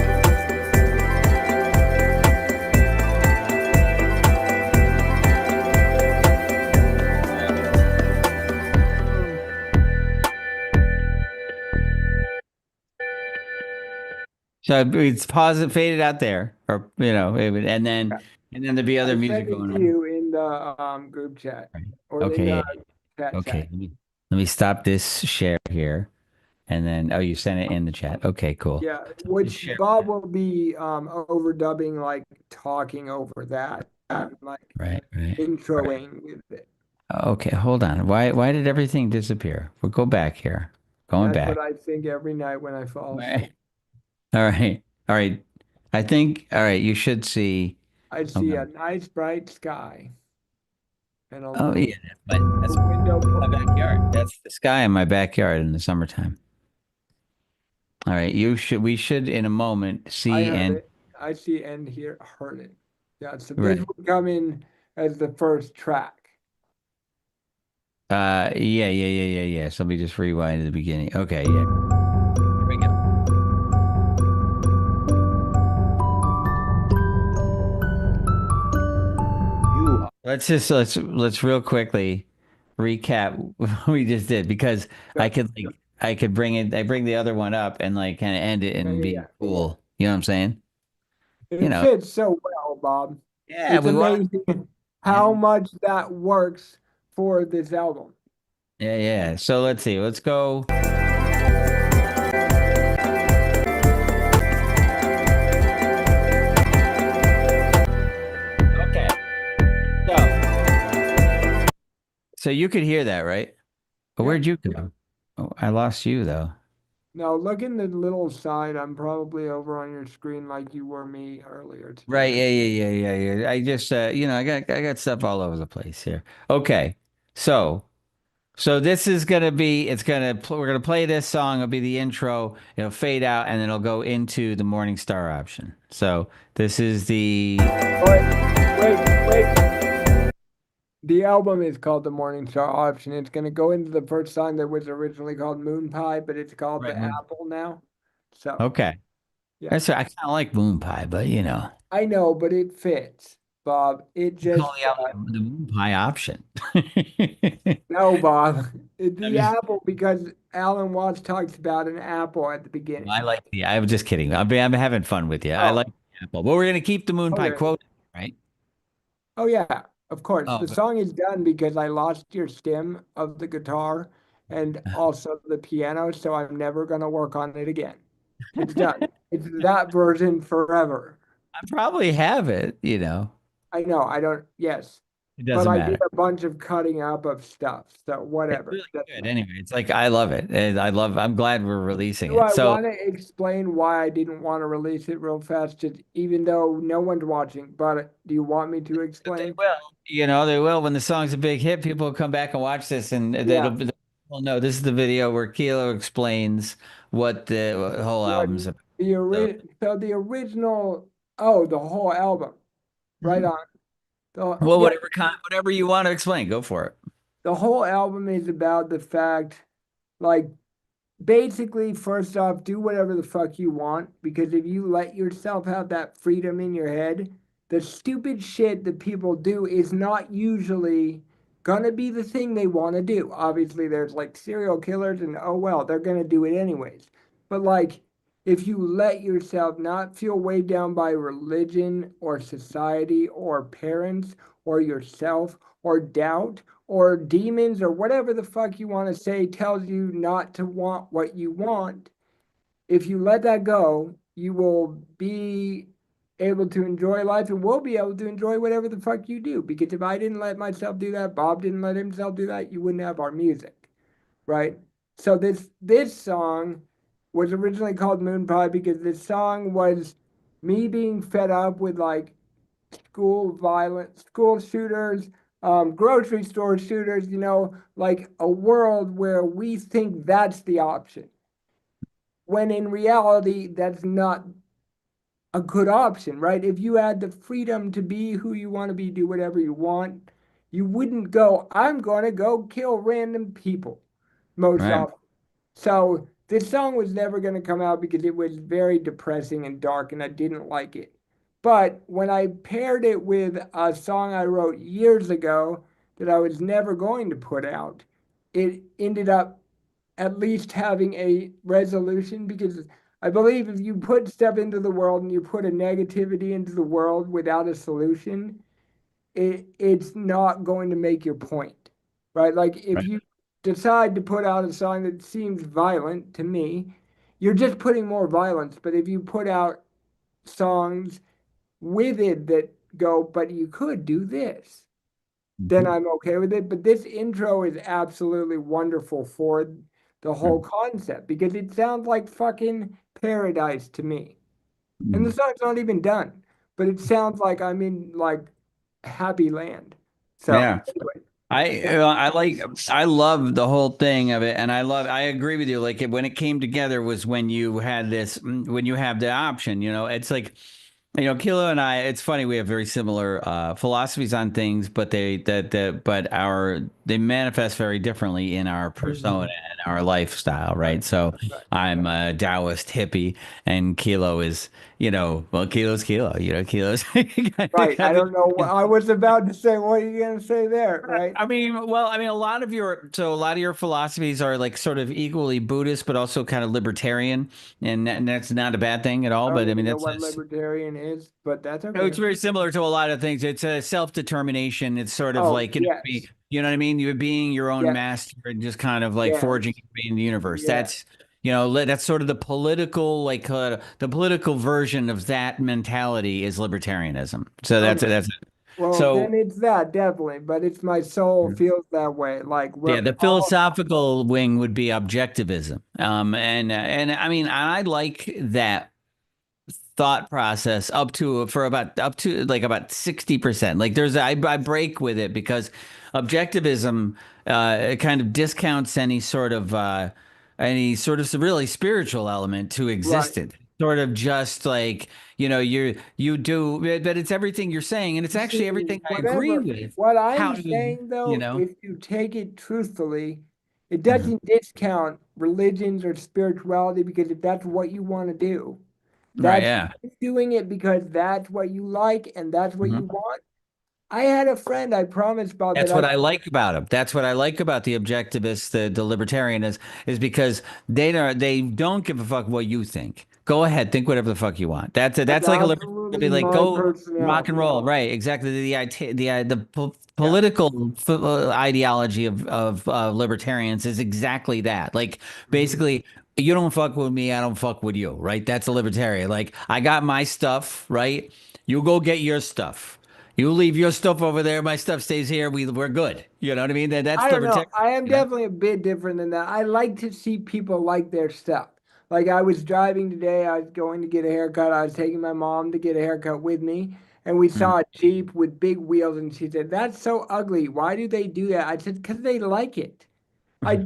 So it's paused, faded out there, or Yeah. and then there'd be other I music sent it going to on. you in the group chat Right. or in Okay, the yeah, chat yeah. Okay. chat. Let me stop this share here, and then you sent it in the chat. Okay, cool. Yeah, So let me which share Bob that. will be overdubbing, like talking over that, like Right, right, right. introing with it. Okay, hold on. Why did everything disappear? We'll go back here. Going That's what back. I think every night when I fall asleep. Right. All right. All right. I think. All right. You should see. I I'm see gonna. a nice bright sky and a Oh yeah, little that's window. my backyard. That's the sky in my backyard in the summertime. All right. We should in a moment I see heard and it. I see and hear heard it. Yeah, so this right. will come in as the first track. Yeah, yeah, yeah, yeah, yeah. So let me just rewind to the beginning. Okay, yeah. Here we go. Let's real quickly recap what we just did because Yeah, I could bring it I bring the other one up and like kind of end it yeah, and yeah, be yeah. cool. You know what I'm saying? You It know. fits so well, Bob. Yeah, It's we want amazing yeah. how much that works for this album. Yeah, yeah. So let's see. Let's go. Okay. So so you could hear that, right? But Yeah. where'd you go? Oh, I lost you though. Now look in the little side. I'm probably over on your screen like you were me earlier Right, today. yeah, yeah, yeah, yeah, yeah. I just I got stuff all over the place here. Okay. So so this is gonna be we're gonna play this song, it'll be the intro, it'll fade out, and then it'll go into the Morning Star option. So this is the But wait. The album is called The Morning Star Option. It's going to go into the first song that was originally called Moon Pie, but it's called right The move. Apple now. So, Okay. yeah, That's I kinda like Moon Pie, but I know, but it fits, Bob. It you call just, the album the Moon Pie option. no, Bob. I'm The just apple, because Alan Watts talks about an apple at the beginning. I like the I'm just kidding. I'm having fun with you. I like Oh, the apple. But we're gonna keep the Moon Pie okay. quote, right? Oh, yeah, of course. Oh, The but song is done because I lost your stem of the guitar and also the piano, so I'm never going to work on it again. It's done. It's that version forever. I probably have it. I know. I don't. Yes. It but doesn't I did matter. a bunch of cutting up of stuff. So It's whatever. really Doesn't good matter. anyway. It's like I love it. And I'm glad we're releasing Do it. I So want to explain why I didn't want to release it real fast, just even though no one's watching? But do you want me to they explain? will, they will. When the song's a big hit, people will come back and watch this, and Yeah. well, no, this is the video where Kilo explains what the whole What album's about. So, the original, oh, the whole album. Right mhm. on. The, Well, yeah, whatever you want to explain, go for it. the whole album is about the fact, like, basically, first off, do whatever the fuck you want because if you let yourself have that freedom in your head, the stupid shit that people do is not usually gonna be the thing they want to do. Obviously, there's like serial killers, and oh well, they're gonna do it anyways. But like, if you let yourself not feel weighed down by religion or society or parents or yourself or doubt or demons or whatever the fuck you want to say tells you not to want what you want, if you let that go, you will be able to enjoy life and will be able to enjoy whatever the fuck you do. Because if I didn't let myself do that, Bob didn't let himself do that, you wouldn't have our music, right? So this song was originally called Moon Pie because this song was me being fed up with like school violence, school shooters, grocery store shooters, like a world where we think that's the option. When in reality, that's not a good option, right? If you had the freedom to be who you want to be, do whatever you want, you wouldn't go, I'm going to go kill random people most Right. often. So this song was never going to come out because it was very depressing and dark, and I didn't like it. But when I paired it with a song I wrote years ago that I was never going to put out, it ended up at least having a resolution because I believe if you put stuff into the world and you put a negativity into the world without a solution, it's not going to make your point, right? Like if Right. you decide to put out a song that seems violent to me, you're just putting more violence. But if you put out songs with it that go, but you could do this, then Mhm. I'm okay with it. But this intro is absolutely wonderful for the whole concept because it sounds like fucking paradise to me. And the Mhm. song's not even done, but it sounds like I'm in like happy land. So Yeah. anyway, I love the whole thing of it, and I agree with you. Like when it came together was when you had when you have the option. It's like, Kilo and I. It's funny we have very similar philosophies on things, but they manifest very differently in our persona and our lifestyle, right, right? So right, I'm a Taoist hippie, and Kilo is, well, Kilo's Kilo. Kilo's right. I got don't know what the. I was about to say. What are you gonna say there, right? A lot of your philosophies are like sort of equally Buddhist, but also kind of libertarian, and that's not a bad thing at all. I don't But I mean, even know what libertarian is, but that's no, okay. it's very similar to a lot of things. It's a self-determination. It's sort of Oh, like, yes, you know what I mean? You're being your own yes, master and just kind of like yes, forging your way in the universe. yes. That's sort of the political, the political version of that mentality is libertarianism. So Okay. that's Well, so. then it's that definitely, but it's my soul feels that way. Like Yeah, we're the all philosophical wing would be objectivism. And I mean, I like that thought process up to like about 60%. Like I break with it because objectivism it kind of discounts any sort of really spiritual element to right. existence. Sort of just like, you do, but it's everything you're saying, and it's You see, actually everything I agree whatever, with. what How I'm do saying you though, know? if you take it truthfully, it Mhm. doesn't discount religions or spirituality because if that's what you want to do, Right, that's yeah. doing it because that's what you like and that's what you Mhm. want. I had a friend, I promised Bob that That's I what I like about them. That's what I like about the objectivists, the libertarian is because they don't give a fuck what you think. Go ahead, think whatever the fuck you want. that's That's like a libertarian. They'll be absolutely like, my go rock and personality. roll, right? Exactly. Yeah. Political ideology of libertarians is exactly that. Like Mhm. basically, you don't fuck with me, I don't fuck with you, right? That's a libertarian. Like I got my stuff, right? You go get your stuff. You leave your stuff over there, my stuff stays here. We're good. You know what I mean? That's I the don't know. protection. I am You know? definitely a bit different than that. I like to see people like their stuff. Like I was driving today, I was going to get a haircut. I was taking my mom to get a haircut with me, and we Mm. saw a Jeep with big wheels, and she said, "That's so ugly. Why do they do that?" I said, "Because they like it." I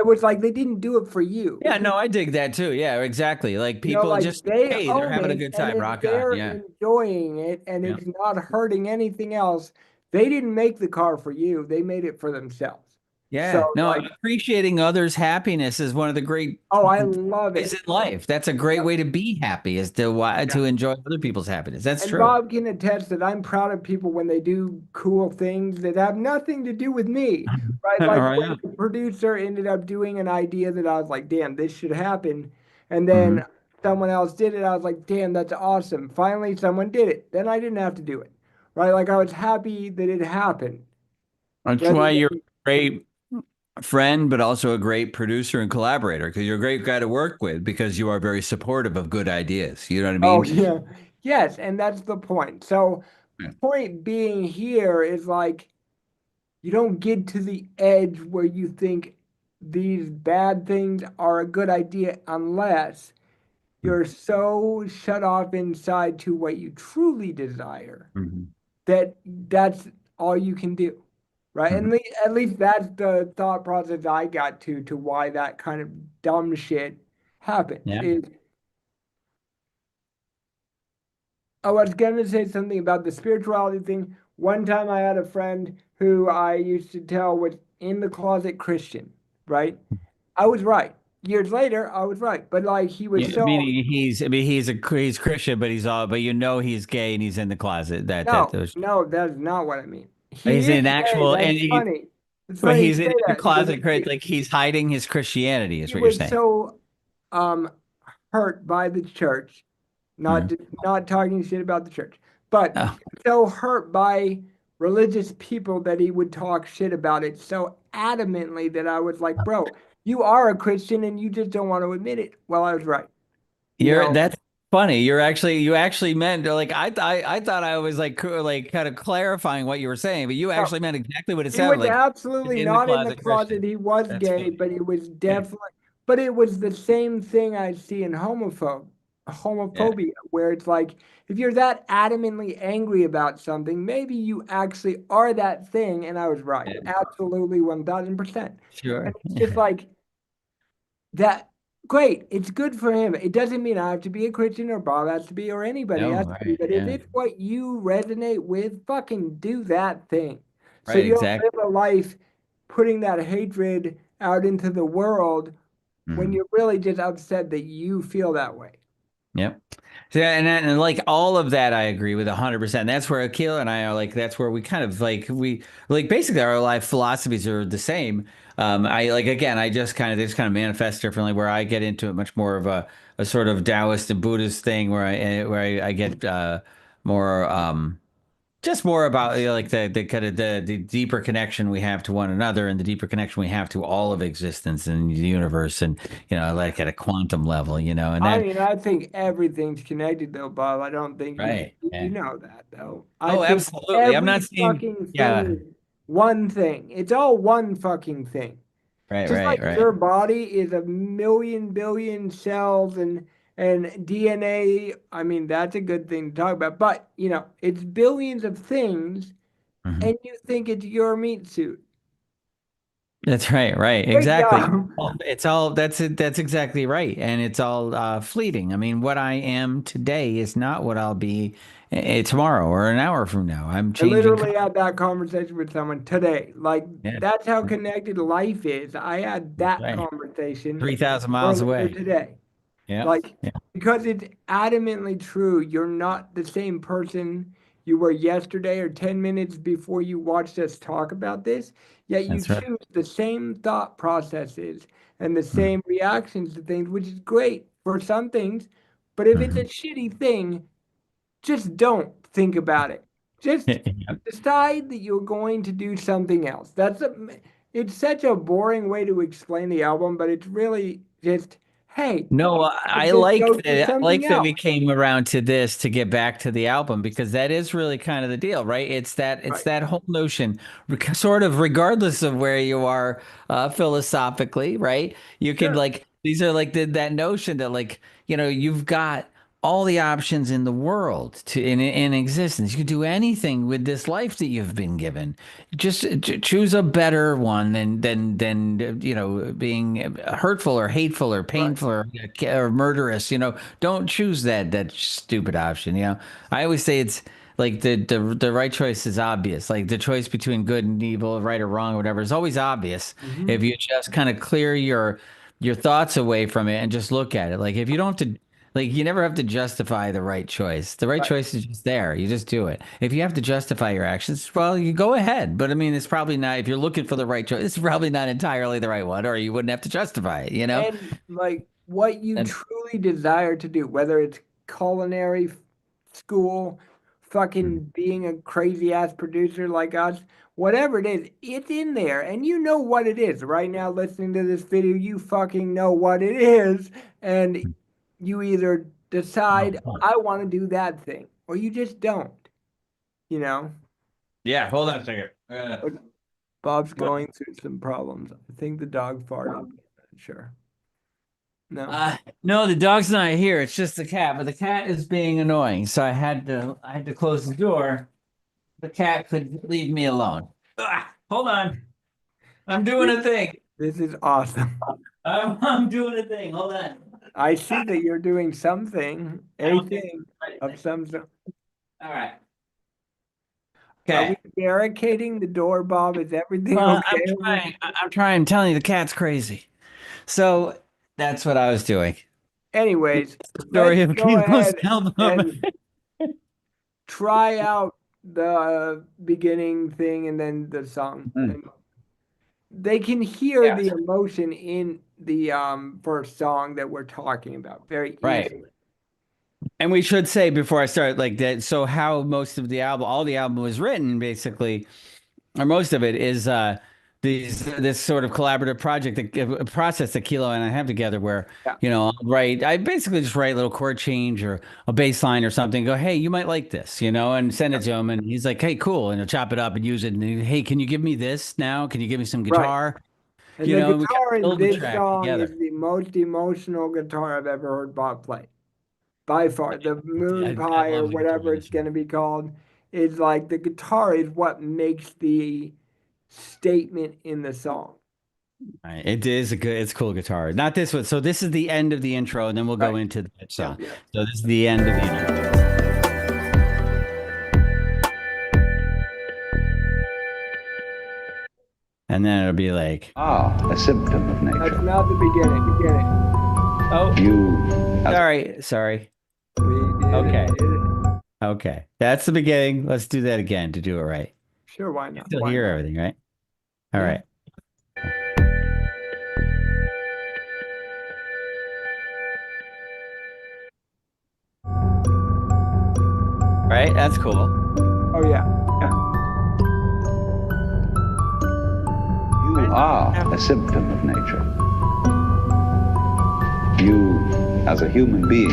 was like, they didn't do it for you. Yeah, no, I dig that too. Yeah, exactly. Like people Like just, they hey, they're own having a it good and time. if Rock on. they're Yeah. enjoying it and Yeah. it's not hurting anything else, they didn't make the car for you. They made it for themselves. So Yeah. No, like, appreciating others' happiness is one of the great oh, I love ways it. in life. That's a great Yep. way to be happy, is to Yeah. to enjoy other people's happiness. That's And true. Bob can attest that I'm proud of people when they do cool things that have nothing to do with me, right? All Like right. when the producer ended up doing an idea that I was like, damn, this should happen. And Hmm. then someone else did it. I was like, damn, that's awesome. Finally, someone did it. Then I didn't have to do it, right? Like I was happy that it happened That's rather why you're than, a great friend, but also a great producer and collaborator, because you're a great guy to work with because you are very supportive of good ideas. You know what I oh, mean? yeah. Yes. And that's the point. So, Yeah. point being here is like, you don't get to the edge where you think these bad things are a good idea unless you're so shut off inside to what you truly desire Mhm. that that's all you can do. Right. Mhm. At least that's the thought process I got to why that kind of dumb shit happens. Yeah. Is I was gonna say something about the spirituality thing. One time I had a friend who I used to tell was in the closet Christian, right? I was right. Years later, I was right. But like he was Yeah, so meaning he's Christian, but he's gay and he's in the closet. That no, was no, that's not what I mean. He he's is in gay. actual That's and he, funny. It's but funny you he's in say the that because closet, like he's hiding his Christianity, is he what you're was saying. so um hurt by the church. Not Mhm. not talking shit about the church, but Oh, so hurt by religious people that he would talk shit about it so adamantly that I was like, bro, you are a Christian and you just don't want to admit it. Well, I was right. You you're know, that's funny. You actually meant like I thought I was like like kind of clarifying what you were saying, but you no, actually meant exactly what it he sounded was like. He's absolutely in the not in the closet closet. Christian. He was That's gay, funny. but it was Yeah. definitely, but it was the same thing I see in Yeah. homophobia, where it's like, if you're that adamantly angry about something, maybe you actually are that thing. And I was right. Yeah. Absolutely 1000%. And Sure. it's just like that. Great. It's good for him. It doesn't mean I have to be a Christian or Bob has to be or anybody No, has to be. right. But if Yeah. it's what you resonate with, fucking do that thing. So Right, you don't exactly. live a life putting that hatred out into the world when Mhm. you're really just upset that you feel that way. Yep. So, and like all of that, I agree with 100%. That's where Akil and I are like, that's where we kind of we like basically our life philosophies are the same. I like, again, I just kind of, this kind of manifests differently where I get into it much more of a sort of Taoist and Buddhist thing I get, more, just more about, you know, like the kind of the deeper connection we have to one another and the deeper connection we have to all of existence and the universe and, you know, like at a quantum level, you know, and I that, mean, I think everything's connected though, Bob. I don't think right. you Yeah. know that though. I Oh, think absolutely. I'm not every saying, fucking thing yeah, is one thing. It's all one fucking thing. right, Just right, like right. your body is a million billion cells and DNA, I mean, that's a good thing to talk about. But, it's billions of things Mhm. and you think it's your meat suit. That's right, right, Great exactly. job. It's all that's it. That's exactly right, and it's all fleeting. I mean, what I am today is not what I'll be tomorrow or an hour from now. I'm I changing. literally had that conversation with someone today. Like, Yeah, that's how connected life is. I had that's that right. conversation 3,000 miles earlier away. today. Yeah, Like, yeah, because it's adamantly true, you're not the same person you were yesterday or 10 minutes before you watched us talk about this, yet you that's right. choose the same thought processes and the Mm-hmm. same reactions to things, which is great for some things. But if it's a shitty thing, just don't think about it. Just Yep. decide that you're going to do something else. It's such a boring way to explain the album, but it's really just hey, No, I just go to I something like that we else. came around to this to get back to the album because that is really kind of the deal, right? It's Right. that whole notion, sort of regardless of where you are philosophically, right? You can Sure. like these are like that notion that like you've got all the options in the world in existence. You can do anything with this life that you've been given. Just choose a better one than being hurtful or hateful or Right. painful or murderous. Don't choose that stupid option. I always say it's like the right choice is obvious. Like the choice between good and evil, right or wrong, or whatever, is always obvious Hmm. if you just kind of clear your thoughts away from it and just look at it. Like if you don't have to. Like you never have to justify the right choice. The right Right. choice is just there. You just do it. If you have to justify your actions, well, you go ahead. But I mean, it's probably not, if you're looking for the right choice, it's probably not entirely the right one, or you wouldn't have to justify it, you know? And like what you And truly desire to do, whether it's culinary school, fucking being a crazy ass producer like us, whatever it is, it's in there and you know what it is. Right now, listening to this video, you fucking know what it is. And you either oh, decide, fuck. I want to do that thing, or you just don't, you know? Yeah, hold on a second. But Bob's going through some problems. I think the dog farted. Sure. No. No, the dog's not here. It's just the cat, but the cat is being annoying. So I had to close the door. The cat could leave me alone. Hold on. I'm doing a thing. This is awesome. I'm doing a thing. Hold on. I see that you're doing something, a thing of some sort. All right. Are we Okay. barricading the door, Bob? Is everything Well, okay over here? I'm trying. I'm telling you, the cat's crazy. So that's what I was doing. Anyways, Story let's of go Kilo's ahead album. and try out the beginning thing and then the song. Mm. And they can hear the Yes. emotion in the first song that we're talking about very Right. easily. And we should say before I start, like that. So how most of the album, all the album was written, basically, or most of it is this sort of collaborative project, process that Kilo and I have together, where Yeah. I basically just write a little chord change or a bass line or something. Go, hey, you might like this, and send it to him, and he's like, hey, cool, and he'll chop it up and use it. And hey, can you give me this now? Can you give me some Right. guitar? And the And we kind guitar of in build the this track song together. is the most emotional guitar I've ever heard Bob play. By far, the Moon I Pie or love the guitar whatever in it's this going to one. be called is like the guitar is what makes the statement in the song. Right. It's a cool guitar. Not this one. So this is the end of the intro, and then we'll go Right. into the Yep. song. Yep. So this is the end of the intro. And then it'll be like, A symptom of That's nature. not the beginning. oh, You, sorry. We did Okay. it. Okay. That's the beginning. Let's do that again to do it right. Sure, why You not? still Why hear not? everything, right? All Yeah. right. Right? That's cool. Oh yeah. you are a symptom of nature. You, as a human being,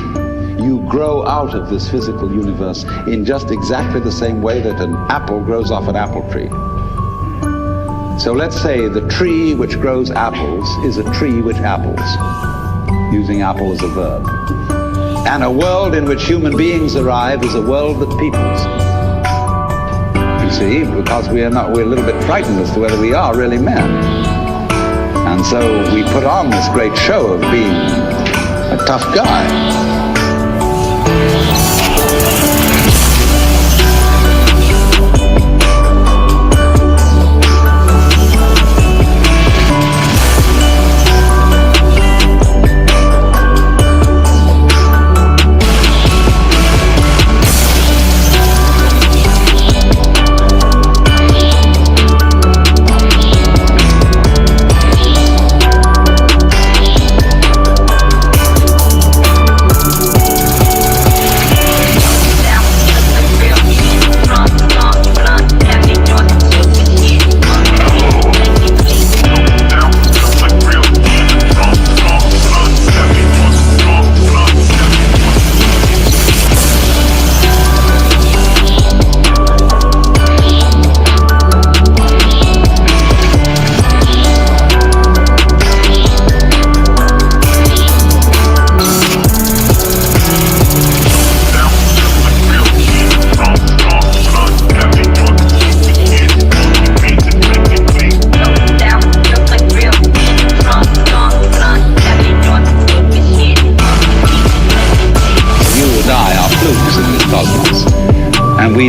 you grow out of this physical universe in just exactly the same way that an apple grows off an apple tree. So let's say the tree which grows apples is a tree which apples, using apple as a verb. And a world in which human beings arrive is a world that peoples. You see, because we're a little bit frightened as to whether we are really men. And so we put on this great show of being a tough guy.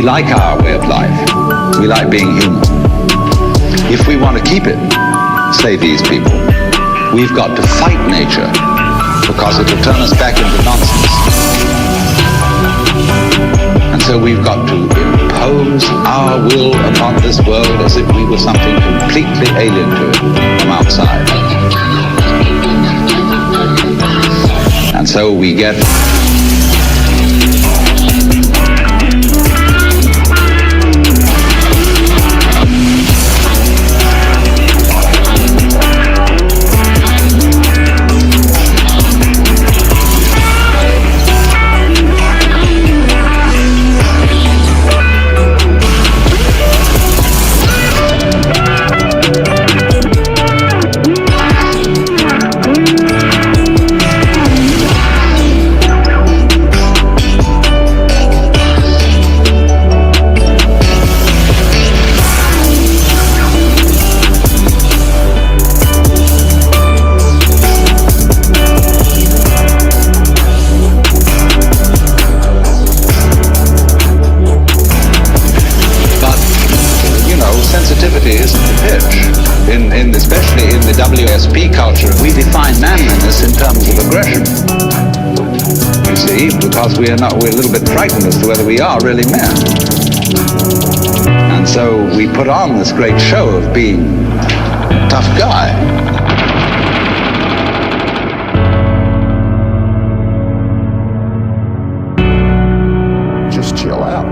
like our way of life. We like being human. If we want to keep it, say these people, we've got to fight nature because it will turn us back into nonsense. And so we've got to impose our will upon this world as if we were something completely alien to it from outside. And so we get especially in the WSP culture, we define manliness in terms of aggression. You see, because we're a little bit frightened as to whether we are really men. And so we put on this great show of being a tough guy. Just chill out.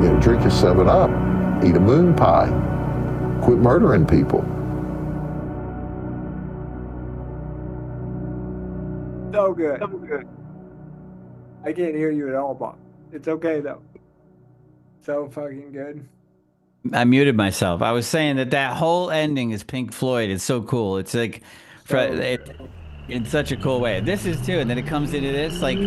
You know, drink a 7-Up, eat a moon pie, quit murdering people. So good. So good. I can't hear you at all, Bob. It's okay though. So fucking good. I muted myself. I was saying that whole ending is Pink Floyd. It's so cool. It's like, in such a cool way. This is too, and then it comes into this like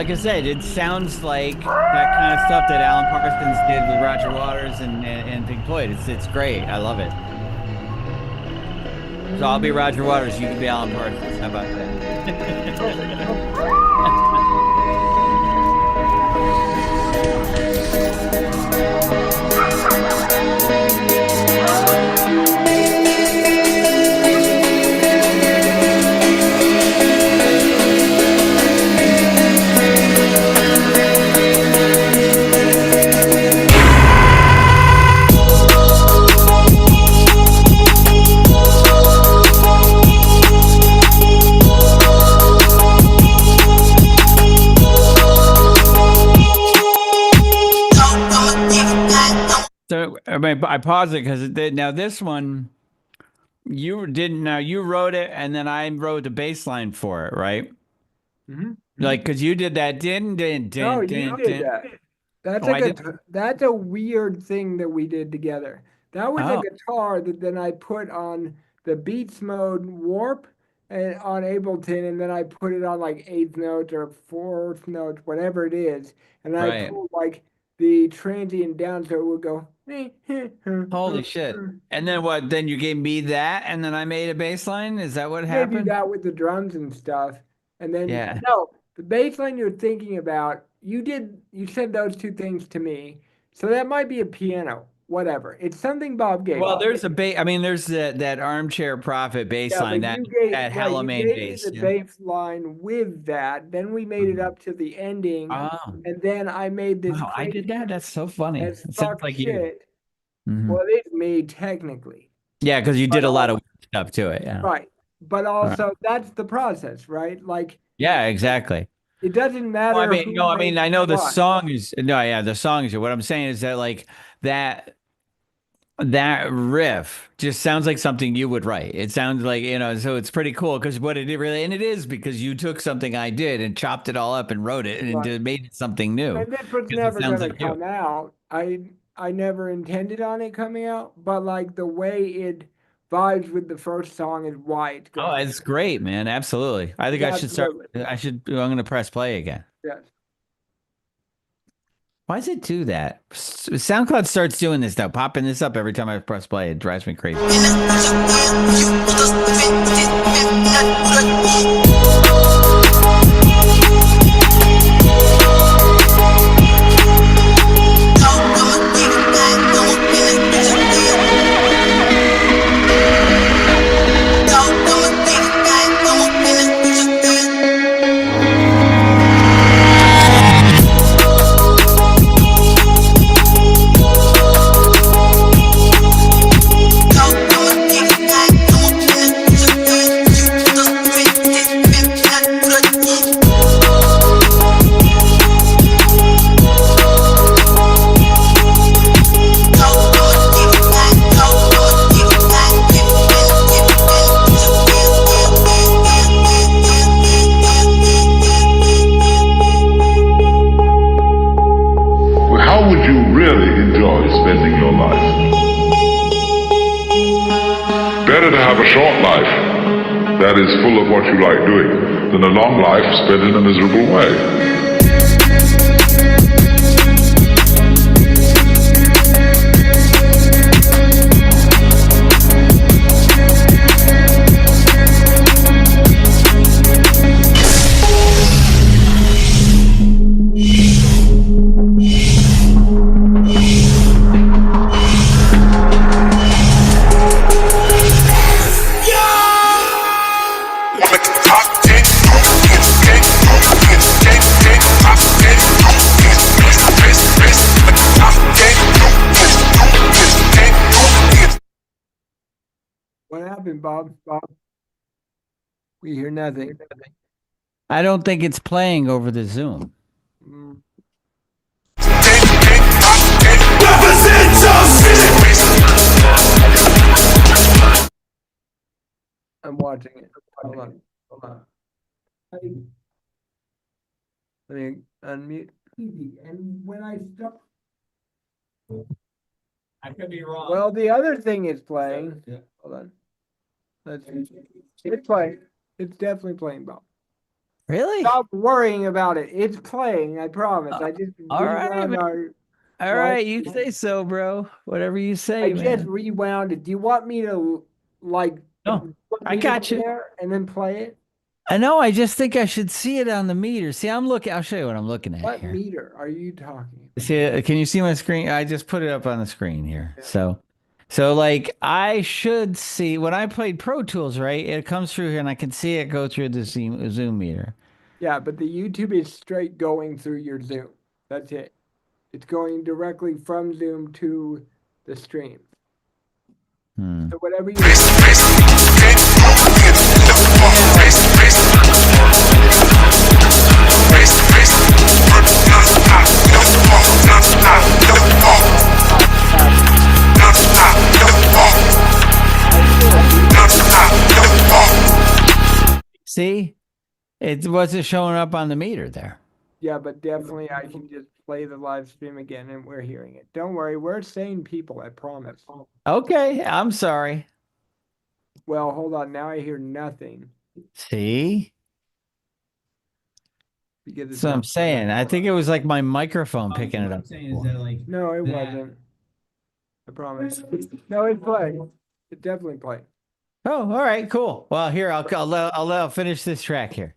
I said, it sounds like that kind of stuff that Alan Parsons did with Roger Waters and Pink Floyd. It's great. I love it. So I'll be Roger Waters. You can be Alan Parsons. How about that? So I mean, I pause it because now this one you didn't. Now you wrote it, and then I wrote the bass line for it, right? Mm-hmm. Like, because you did that. No, you did that. That's that's a weird thing that we did together. That was a guitar that then I put on the Beats Mode Warp and on Ableton, and then I put it on like 8th note or 4th note, whatever it is, and I pulled like the transient down so it would go. Holy shit! And then what? Then you gave me that, and then I made a bass line. Is that what happened? Maybe that with the drums and stuff, and then no, the bass line you're thinking about. You said those two things to me, so that might be a piano. Whatever, it's something Bob gave. Well, there's there's that armchair prophet bass line that Hello Main bass. The bass line with that, then we made it up to the ending, and then I made this. Wow, I did that. That's so funny. It sounds like shit. Mm-hmm. Well, it is me technically. Yeah, because you did a lot of stuff to it. Yeah. Right, but also that's the process, right? Like. Yeah, exactly. It doesn't matter. Well, I mean, I know the song is the song is. What I'm saying is that like that riff just sounds like something you would write. It sounds like, so it's pretty cool because what it really, and it is because you took something I did and chopped it all up and wrote it and made it something new. And this was never going to come out. I never intended on it coming out, but like the way it vibes with the first song is why it's going. Oh, it's great, man. Absolutely. I think I should start. I'm going to press play again. Yes. Why does it do that? SoundCloud starts doing this now, popping this up every time I press play. It drives me crazy. better to have a short life that is full of what you like doing than a long life spent in a miserable way. What happened, Bob? We hear nothing. I don't think it's playing over the Zoom. Mm. I'm watching it. Hold on. Let me unmute TV. And when I stop. I could be wrong. Well, the other thing is playing. Yeah. Hold on. It's playing. It's definitely playing, Bob. Really? Stop worrying about it. It's playing, I promise. I just all right, rewound man. our. All right, you say so, bro. Whatever you say, I man. just rewound it. Do you want me to like No, put I it got you. there and then play it? I know. I just think I should see it on the meter. See, I'm looking. I'll show you what I'm looking at What here. meter are you talking about? See, can you see my screen? I just put it up on the screen here. Yeah. So like I should see when I played Pro Tools, right? It comes through here and I can see it go through the Zoom meter. Yeah, but the YouTube is straight going through your Zoom. That's it. It's going directly from Zoom to the stream. Hmm. So whatever you See, it wasn't showing up on the meter there. Yeah, but definitely I can just play the live stream again and we're hearing it. Don't worry, we're sane people, I promise. Okay, I'm sorry. Well, hold on, now I hear nothing. See? Because it's That's what I'm not saying. I think it was like my microphone picking it What up. I'm saying is that like No, it wasn't. I promise. No, it's playing. It's definitely playing. Oh, all right, cool. Well, here I'll finish this track here.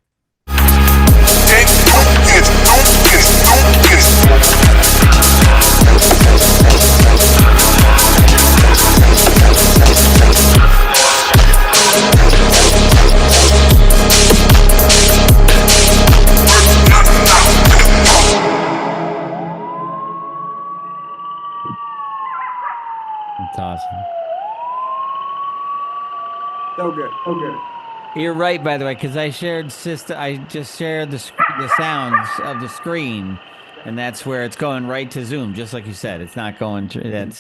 That's awesome. So good. So good. You're right, by the way, because I just shared the sounds of the screen, and that's where it's going right to Zoom, just like you said. It's not going to.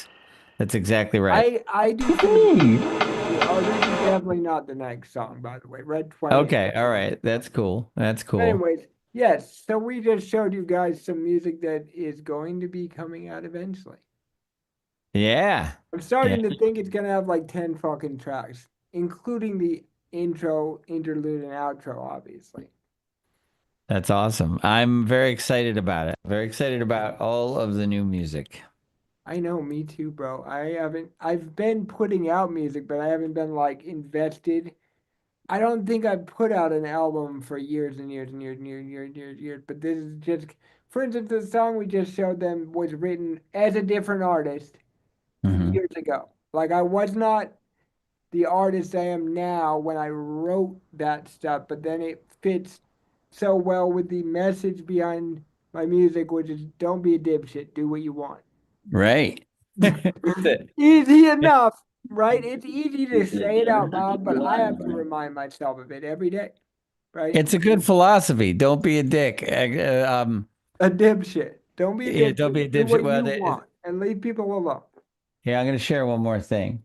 That's exactly right. I do think oh, this is definitely not the next song, by the way. Red 20. Okay, all right, that's cool. That's cool. Anyways, yes, so we just showed you guys some music that is going to be coming out eventually. Yeah. I'm starting to think it's gonna have like 10 fucking tracks, including the intro, interlude, and outro, obviously. That's awesome. I'm very excited about it. Very excited about all of the new music. I know, me too, bro. I've been putting out music, but I haven't been like invested. I don't think I've put out an album for years and years and years and years and years and years, and years. But this is just, for instance, the song we just showed them was written as a different artist Mhm. years ago. Like I was not the artist I am now when I wrote that stuff, but then it fits so well with the message behind my music, which is don't be a dipshit, do what you want. Right. Easy enough, right? It's easy to say it out loud, but I have to remind myself of it every day, right? It's a good philosophy. Don't be a dick. A dipshit. Don't be a Yeah, dipshit. don't be a Do dipshit. what Well, you want and leave people alone. Yeah, I'm going to share one more thing.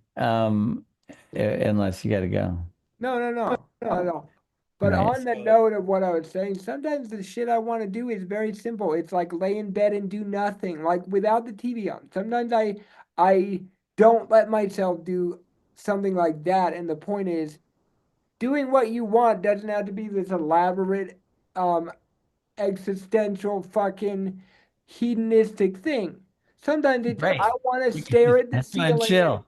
Unless you got to go. No, not at all. But Right. on the note of what I was saying, sometimes the shit I want to do is very simple. It's like lay in bed and do nothing, like without the TV on. Sometimes I don't let myself do something like that. And the point is, doing what you want doesn't have to be this elaborate, um, existential, fucking hedonistic thing. Sometimes it's Right. I want to You can stare at the just want to ceiling and chill.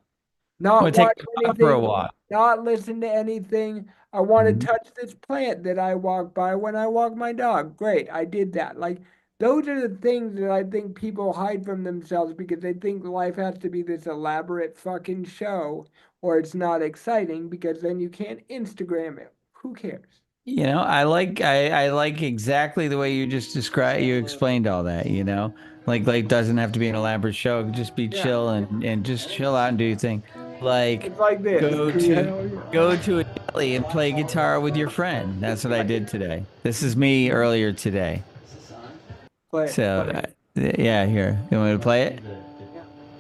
I not want to take watch my dog for a anything, walk. not listen to anything. I want to Mhm. touch this plant that I walk by when I walk my dog. Great, I did that. Like, those are the things that I think people hide from themselves because they think life has to be this elaborate fucking show or it's not exciting because then you can't Instagram it. Who cares? I like exactly the way you just described, you explained all that, like doesn't have to be an elaborate show. It could just be Yeah, chill and just chill out and do your thing. Like it's like this. go to Hell yeah. go to a deli and play guitar with your friend. That's what I did today. This is me earlier today. But So yeah, here. You want me to play it?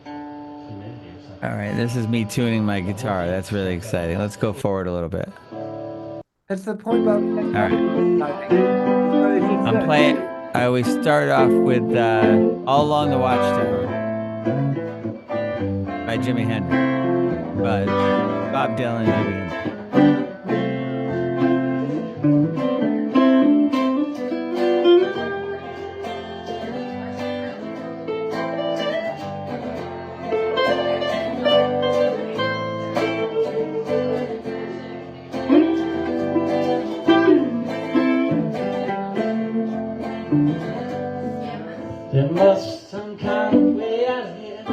yeah, All right, this is me tuning my guitar. That's really exciting. Let's go forward a little bit. that's the point about playing All right. music, I think. So it's just I'm playing. I always start off with All Along the Watchtower by Jimi Hendrix. But Bob Dylan and Jimi Hendrix. There must be some kind of way out here.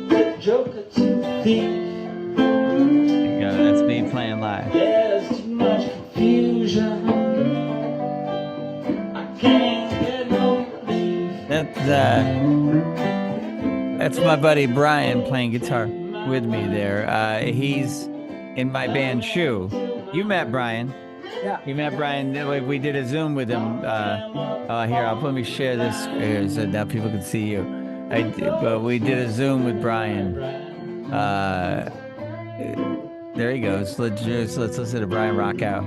The joker to the thief. There you go. That's me playing live. There's too much confusion. I can't get no relief. That's my buddy Brian playing guitar with me there. He's in my band Shoe. You met Brian. yeah. You met Brian. We did a Zoom with him. Here, let me share this here so now people can see you. But we did a Zoom with Brian. There he goes. Let's listen to Brian rock out.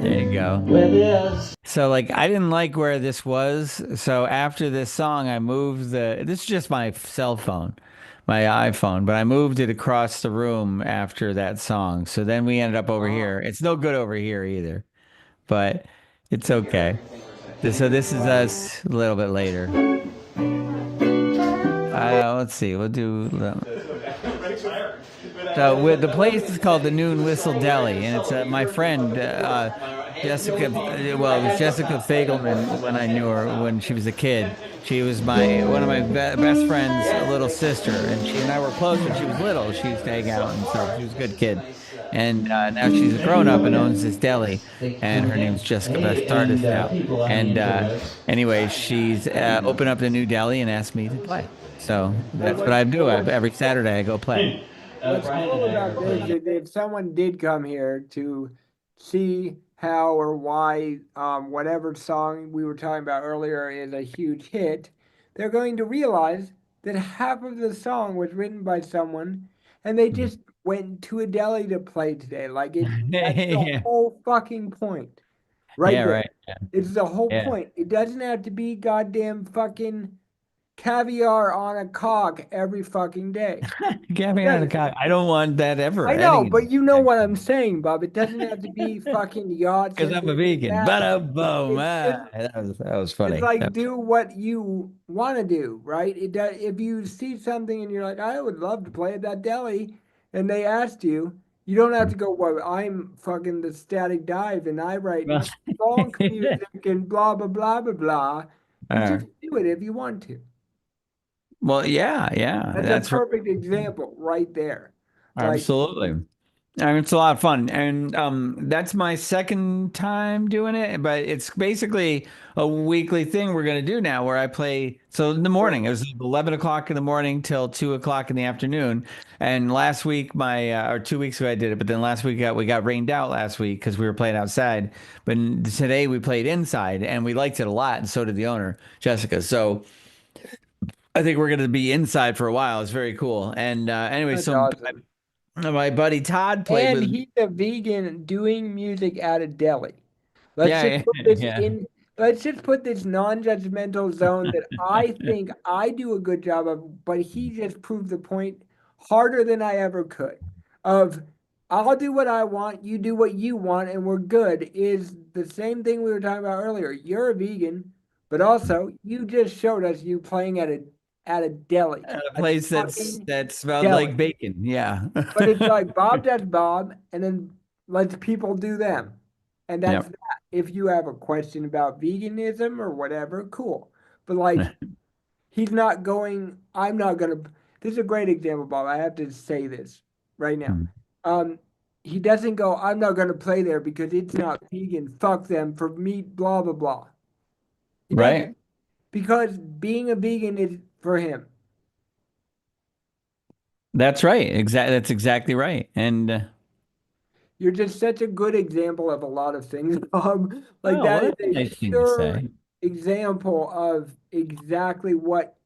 There you go. Where there's So like I didn't like where this was. So after this song, I moved this is just my cell phone, my iPhone, but I moved it across the room after that song. So then we ended up over here. It's no good over here either, but it's okay. So this is us a little bit later. Let's see. We'll do. So the place is called the Noon Whistle Deli, and it's my friend Jessica. Well, it was Jessica Fagelman when I knew her when she was a kid. She was one of my best friend's little sister, and she and I were close when she was little. She used to hang out and stuff. She was a good kid. And now she's a grown up and owns this deli, and her name's Jessica Bastardis now. And anyway, she's opened up the new deli and asked me to play. So that's what I do. Every Saturday I go play. What's cool about this is if someone did come here to see how or why whatever song we were talking about earlier is a huge hit, they're going to realize that half of the song was written by someone and they just went to a deli to play today. Like that's the Yeah. whole fucking point. Right Yeah, there. right. Yeah. It's the whole Yeah. point. It doesn't have to be goddamn fucking caviar on a cock every fucking day. Get me on the cock. I don't want that ever. I know, but you know what I'm saying, Bob. It doesn't have to be fucking yachts. Because I'm a vegan. Boom. That was funny. It's like do what you want to do, right? It does. If you see something and you're like, I would love to play at that deli, and they asked you, you don't have to go. Well, I'm fucking the Static Dive, and I write Well, funk music and blah blah blah blah blah. You just do it if you want to. Well, yeah. That's a perfect example right there. Like, Absolutely. I mean, it's a lot of fun. And that's my second time doing it, but it's basically a weekly thing we're going to do now where I play. So in the morning, it was 11 o'clock in the morning till 2 o'clock in the afternoon. And last week, or 2 weeks ago, I did it. But then last week, we got rained out last week because we were playing outside. But today we played inside and we liked it a lot. And so did the owner, Jessica. So I think we're going to be inside for a while. It's very cool. And anyway, that's so awesome. My buddy Todd played And with me. he's a vegan doing music at a deli. Let's Yeah, just yeah, put this yeah. in, let's just put this non-judgmental zone that I think I do a good job of, but he just proved the point harder than I ever could. Of I'll do what I want, you do what you want, and we're good is the same thing we were talking about earlier. You're a vegan, but also you just showed us you playing at a deli. At a A place fucking that smelled deli. like bacon. Yeah. But it's like Bob does Bob, and then lets people do them. And that's Yep. that. If you have a question about veganism or whatever, cool. But like, he's not going, I'm not gonna, this is a great example, Bob. I have to say this right now. Um, he doesn't go, I'm not gonna play there because it's not vegan. Fuck them for meat, blah, blah, blah. He Right. doesn't, because being a vegan is for him. That's right. That's exactly right. And You're just such a good example of a lot of things, Bob. Like oh, well, that is that's a a nice thing to pure say. example of exactly what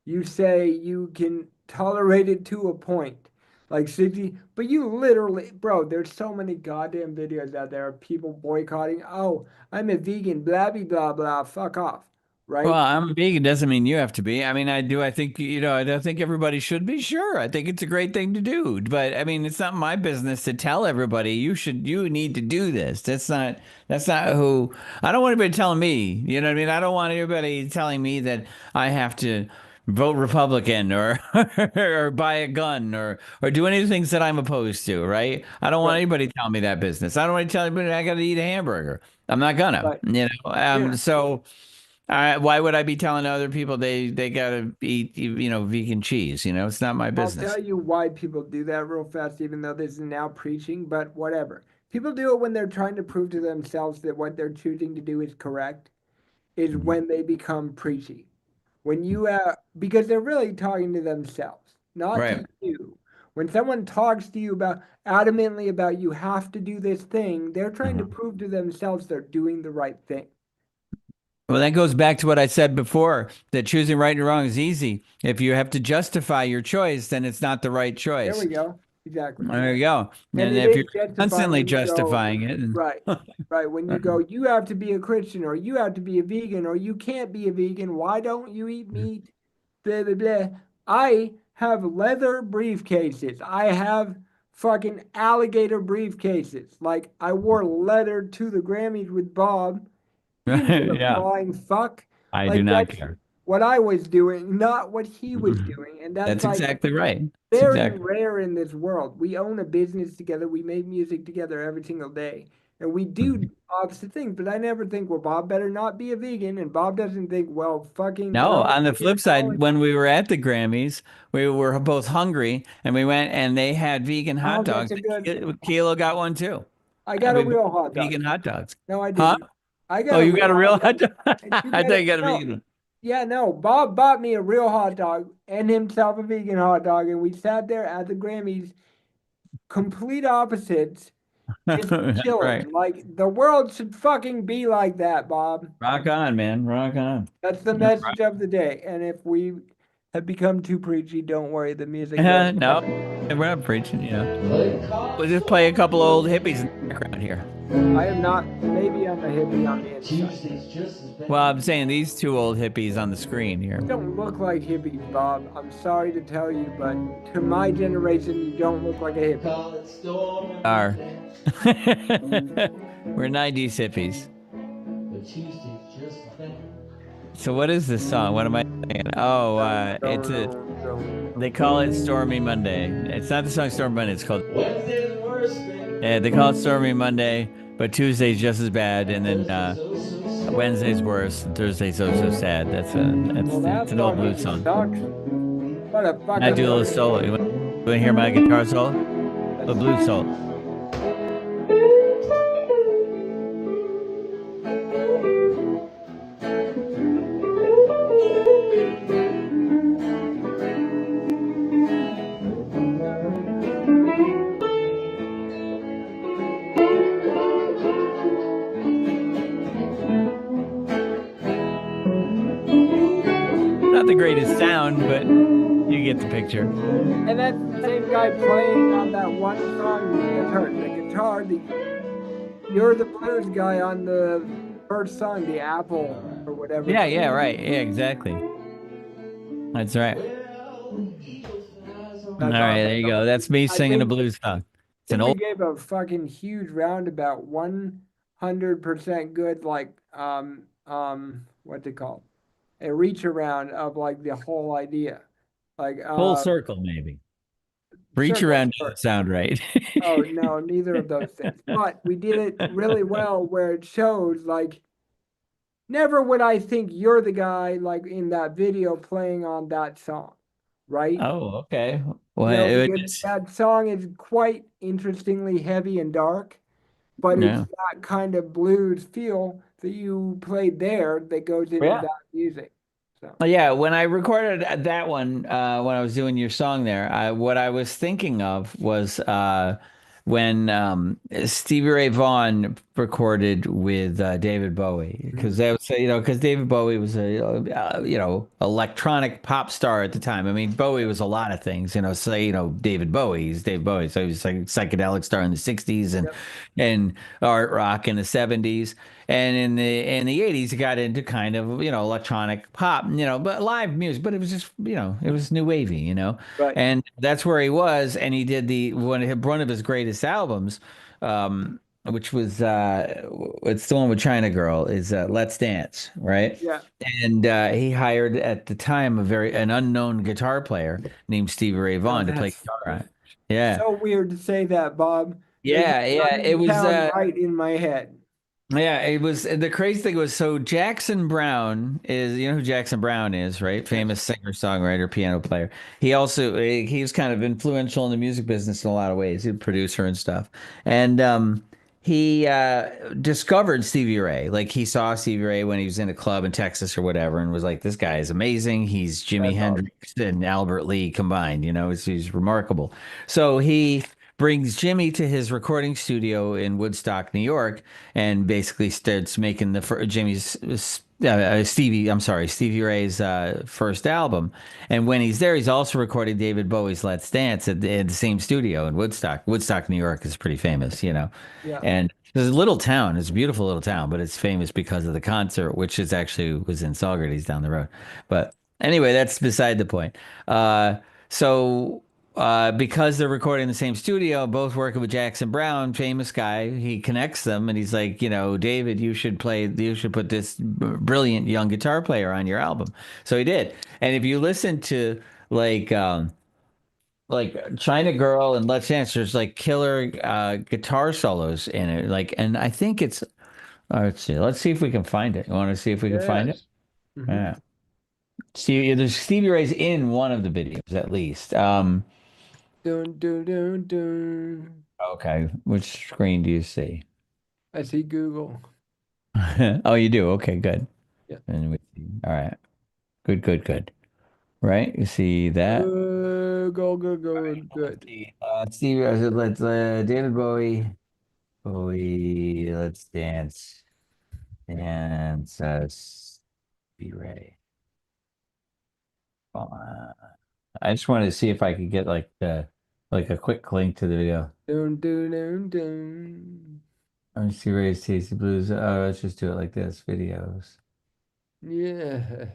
you say you can tolerate it to a point. Like 60, but you literally, bro, there's so many goddamn videos out there of people boycotting. Oh, I'm a vegan, blah, blah, blah, blah, fuck off. Well, Right? I'm vegan doesn't mean you have to be. I mean, I think, I don't think everybody should be. Sure. I think it's a great thing to do. But I mean, it's not my business to tell everybody you need to do this. That's not who, I don't want anybody telling me, you know what I mean? I don't want anybody telling me that I have to vote Republican or, or buy a gun or do any of the things that I'm opposed to, right? I don't want Right. anybody telling me that business. I don't want to tell anybody I got to eat a hamburger. I'm not gonna, Right. Yeah. so. Why would I be telling other people they gotta eat, vegan cheese? It's not my I'll business. tell you why people do that real fast, even though this is now preaching, but whatever. People do it when they're trying to prove to themselves that what they're choosing to do is correct, is Mhm. when they become preachy. When you, because they're really talking to themselves, not to Right. you. When someone talks to you about adamantly about you have to do this thing, they're trying to Mhm. prove to themselves they're doing the right thing. Well, that goes back to what I said before, that choosing right and wrong is easy. If you have to justify your choice, then it's not the right There we choice. go. Exactly. There you go. And And it if is you're justifying constantly when you go, justifying it, right, right. When you go, you have to be a Christian or you have to be a vegan or you can't be a vegan. Why don't you eat meat? Blah, blah, blah. I have leather briefcases. I have fucking alligator briefcases. Like I wore leather to the Grammys with Bob. He didn't give a yeah, flying fuck. I do Like not that's care. what I was doing, not what he was Mhm. doing. And that's That's like exactly right. That's very exactly. rare in this world. We own a business together. We make music together every single day. And we do opposite things, but I never think, well, Bob better not be a vegan. And Bob doesn't think, well, fucking No, throw on the it flip out. side, when we were at the Grammys, we were both hungry and we went and they had vegan hot Oh, that's dogs. a good. Kilo got one too. I got And a we both real hot had dog. vegan hot dogs. No, I Huh? didn't. I Oh, got a you got real a hot real dog. hot dog? And you I get thought it. you got a No, vegan one. yeah, no. Bob bought me a real hot dog and himself a vegan hot dog. And we sat there at the Grammys, complete opposites, just chilling. Right. Like the world should fucking be like that, Bob. Rock on, man. Rock on. That's the message of the day. And if we have become too preachy, don't worry, the music does. No, we're not preaching. Play We'll just play a couple of old hippies in the background here. I am not, maybe I'm a hippie on the inside. Tuesdays just as bad. Well, I'm saying these two old hippies on the screen here. You don't look like hippies, Bob. I'm sorry to tell you, but to my generation, you don't look like a hippie. Call it storm and Are. dance. We're 90s hippies. But Tuesdays just as bad. So what is this song? What am I saying? Oh, they call it Stormy Monday. It's not the song Stormy Monday. It's called, Wednesday's the worst thing. yeah, they call it Stormy Monday, but Tuesday's just as bad. And then Thursday's oh so sad. Wednesday's worse. And Thursday's so sad. That's Well, it's an old blues fucking song. sucks. What a fucking. I do a little solo. You want to hear my guitar solo? A blues solo. Not the greatest sound, but you get the picture. And that's the same guy playing on that one song. You're the blues guy on the first song, the Apple or whatever. Yeah, yeah, right. Yeah, exactly. That's right. All That's right, awesome. there you go. That's me I singing a think blues song. It's an think we old. gave a fucking huge roundabout 100% good, like what's it called? A reach around of like the whole idea. Like Full circle, maybe. Reach circle around jerk. doesn't sound right. Oh no, neither of those things. But we did it really well where it shows like never would I think you're the guy like in that video playing on that song, right? Oh, okay. Well, You know, it because was, that song is quite interestingly heavy and dark, but it's yeah. that kind of blues feel that you played there that goes into Yeah. that music. So Yeah, when I recorded that one, when I was doing your song there, what I was thinking of was when Stevie Ray Vaughan recorded with David Bowie, because that was, because David Bowie was a electronic pop star at the time. I mean, Bowie was a lot of things, David Bowie, he's David Bowie, so he was like a psychedelic star in the '60s yep, and art rock in the '70s. And in the '80s, he got into kind of, electronic pop, but live music. But it was just, it was new wavy. right. And that's where he was. And he did one of his greatest albums, which was it's the one with China Girl, is Let's Dance, right? Yeah. And he hired at the time an unknown guitar player named Stevie Ray Oh, Vaughan to play that's guitar on it. Yeah, so weird to say that, Bob. It yeah, yeah. It doesn't was. sound right in my head. Yeah, it was the crazy thing was, so Jackson Brown is, who Jackson Brown is, right? Yes. Famous singer, songwriter, piano player. He was kind of influential in the music business in a lot of ways. He's a producer and stuff. And he discovered Stevie Ray. Like, he saw Stevie Ray when he was in a club in Texas or whatever, and was like, this guy is amazing. He's Jimi That's awesome. Hendrix and Albert Lee combined, he's remarkable. So he brings Jimmy to his recording studio in Woodstock, New York, and basically starts making Stevie Ray's first album. And when he's there, he's also recording David Bowie's Let's Dance at the same studio in Woodstock. Woodstock, New York is pretty famous, Yeah. And there's a little town. It's a beautiful little town, but it's famous because of the concert, which was in Socrates down the road. But anyway, that's beside the point. So because they're recording in the same studio, both working with Jackson Brown, famous guy, he connects them, and he's like, David, you should put this brilliant young guitar player on your album. So he did. And if you listen to like China Girl and Let's Dance, there's like killer guitar solos in it. And I think it's, let's see if we can find it. You want to see if we can find it? Yes. Mhm. Yeah. See, there's Stevie Ray's in one of the videos at least. Dun, dun, dun, dun. Okay, which screen do you see? I see Google. Oh, you do. Okay, good. Yeah. And we see. All right. Good, good, good. Right? You see that? Good. Steve, let's David Bowie. Bowie, let's dance. And Stevie Ray. I just wanted to see if I could get like a quick link to the video. Dun, dun, dun, dun. Stevie Ray's Tasty Blues. Let's just do it like this. Videos. Yes.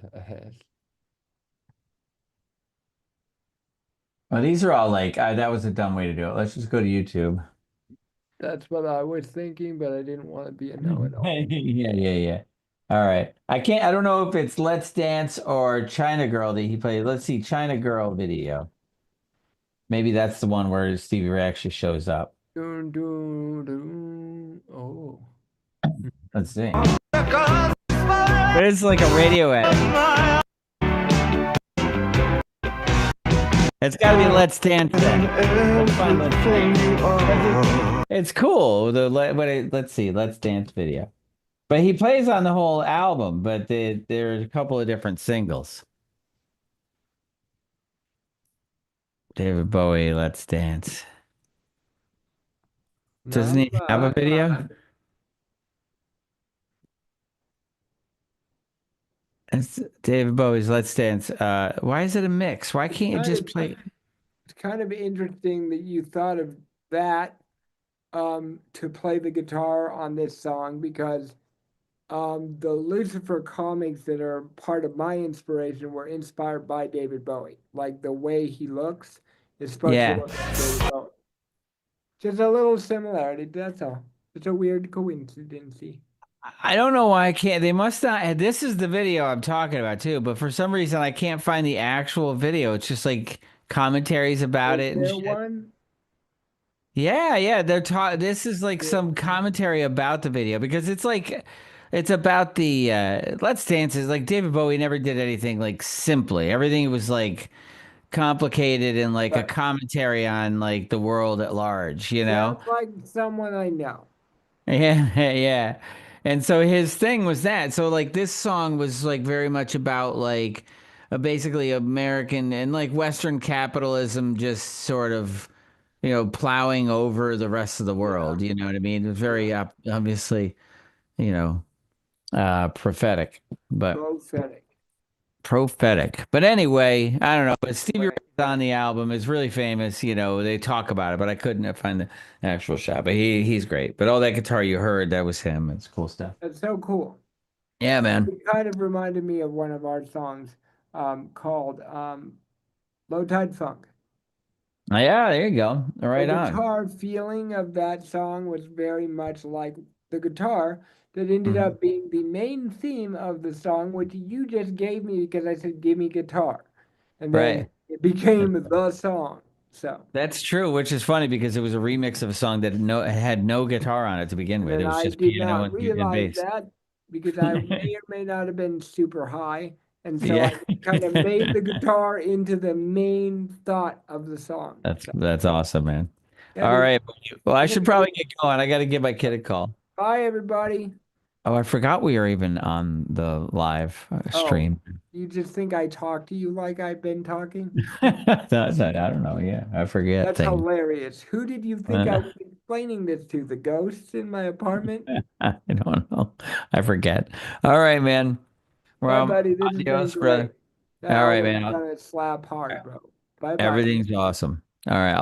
Well, these are all like, that was a dumb way to do it. Let's just go to YouTube. That's what I was thinking, but I didn't want to be a know-it-all. Yeah, yeah, yeah. All right. I don't know if it's Let's Dance or China Girl that he played. Let's see, China Girl video. Maybe that's the one where Stevie Ray actually shows up. Dun, dun, dun. Oh. Let's see. But it's like a radio edit. It's got to be Let's Dance then. Let's find Let's Dance. It's cool. Let's see, Let's Dance video. But he plays on the whole album, but there's a couple of different singles. David Bowie, Let's Dance. Doesn't he have a video? It's David Bowie's Let's Dance. Why is it a mix? Why can't you Kind just of, play? it's kind of interesting that you thought of that to play the guitar on this song because the Lucifer comics that are part of my inspiration were inspired by David Bowie. Like the way he looks is supposed to Yeah. look like David Bowie. Just a little similarity, that's all. It's a weird coincidence. I don't know why I can't. They must not. This is the video I'm talking about too, but for some reason I can't find the actual video. It's just like commentaries about Is it and there shit. one? Yeah, yeah. They're talking. This is like Yeah. some commentary about the video because it's like it's about the Let's Dance is like David Bowie never did anything like simply. Everything was like complicated and like a Right. commentary on like the world at large, you know? Sounds like someone I know. Yeah, yeah. And so his thing was that. So like this song was like very much about like basically American and like Western capitalism just sort of, plowing over the rest of the Yeah. world. You know what I mean? It was Yeah. very obviously, you know, prophetic, but Prophetic. prophetic. But anyway, I don't know. But Stevie Ray Right. on the album is really famous. They talk about it, but I couldn't find the actual shot. But he's great. But all that guitar you heard, that was him. It's cool stuff. That's so cool. Yeah, man. It kind of reminded me of one of our songs called Low Tide Funk. Yeah, there you go. The Right on. guitar feeling of that song was very much like the guitar that ended Mhm. up being the main theme of the song, which you just gave me because I said, "Give me guitar." And then Right. it became the song. So, That's true, which is funny because it was a remix of a song that had no guitar on it to begin and with. then It was I just did piano not and realize bass. that because I may or may not have been super high. And so Yeah. I kind of made the guitar into the main thought of the song. That's So that's awesome, man. that All is right. Well, I should it. probably get going. I got to give my kid a call. Bye, everybody. Oh, I forgot we were even on the live Oh, stream. you just think I talk to you like I've been talking? I don't know. Yeah, I forget That's things. hilarious. Who did you think I was explaining this to? The ghosts in my apartment? I don't know. I forget. All right, man. Bye, Well, buddy. This has been adios, brother. great. That All right, album's man. gonna slap hard, bro. Bye bye. Everything's awesome. All right.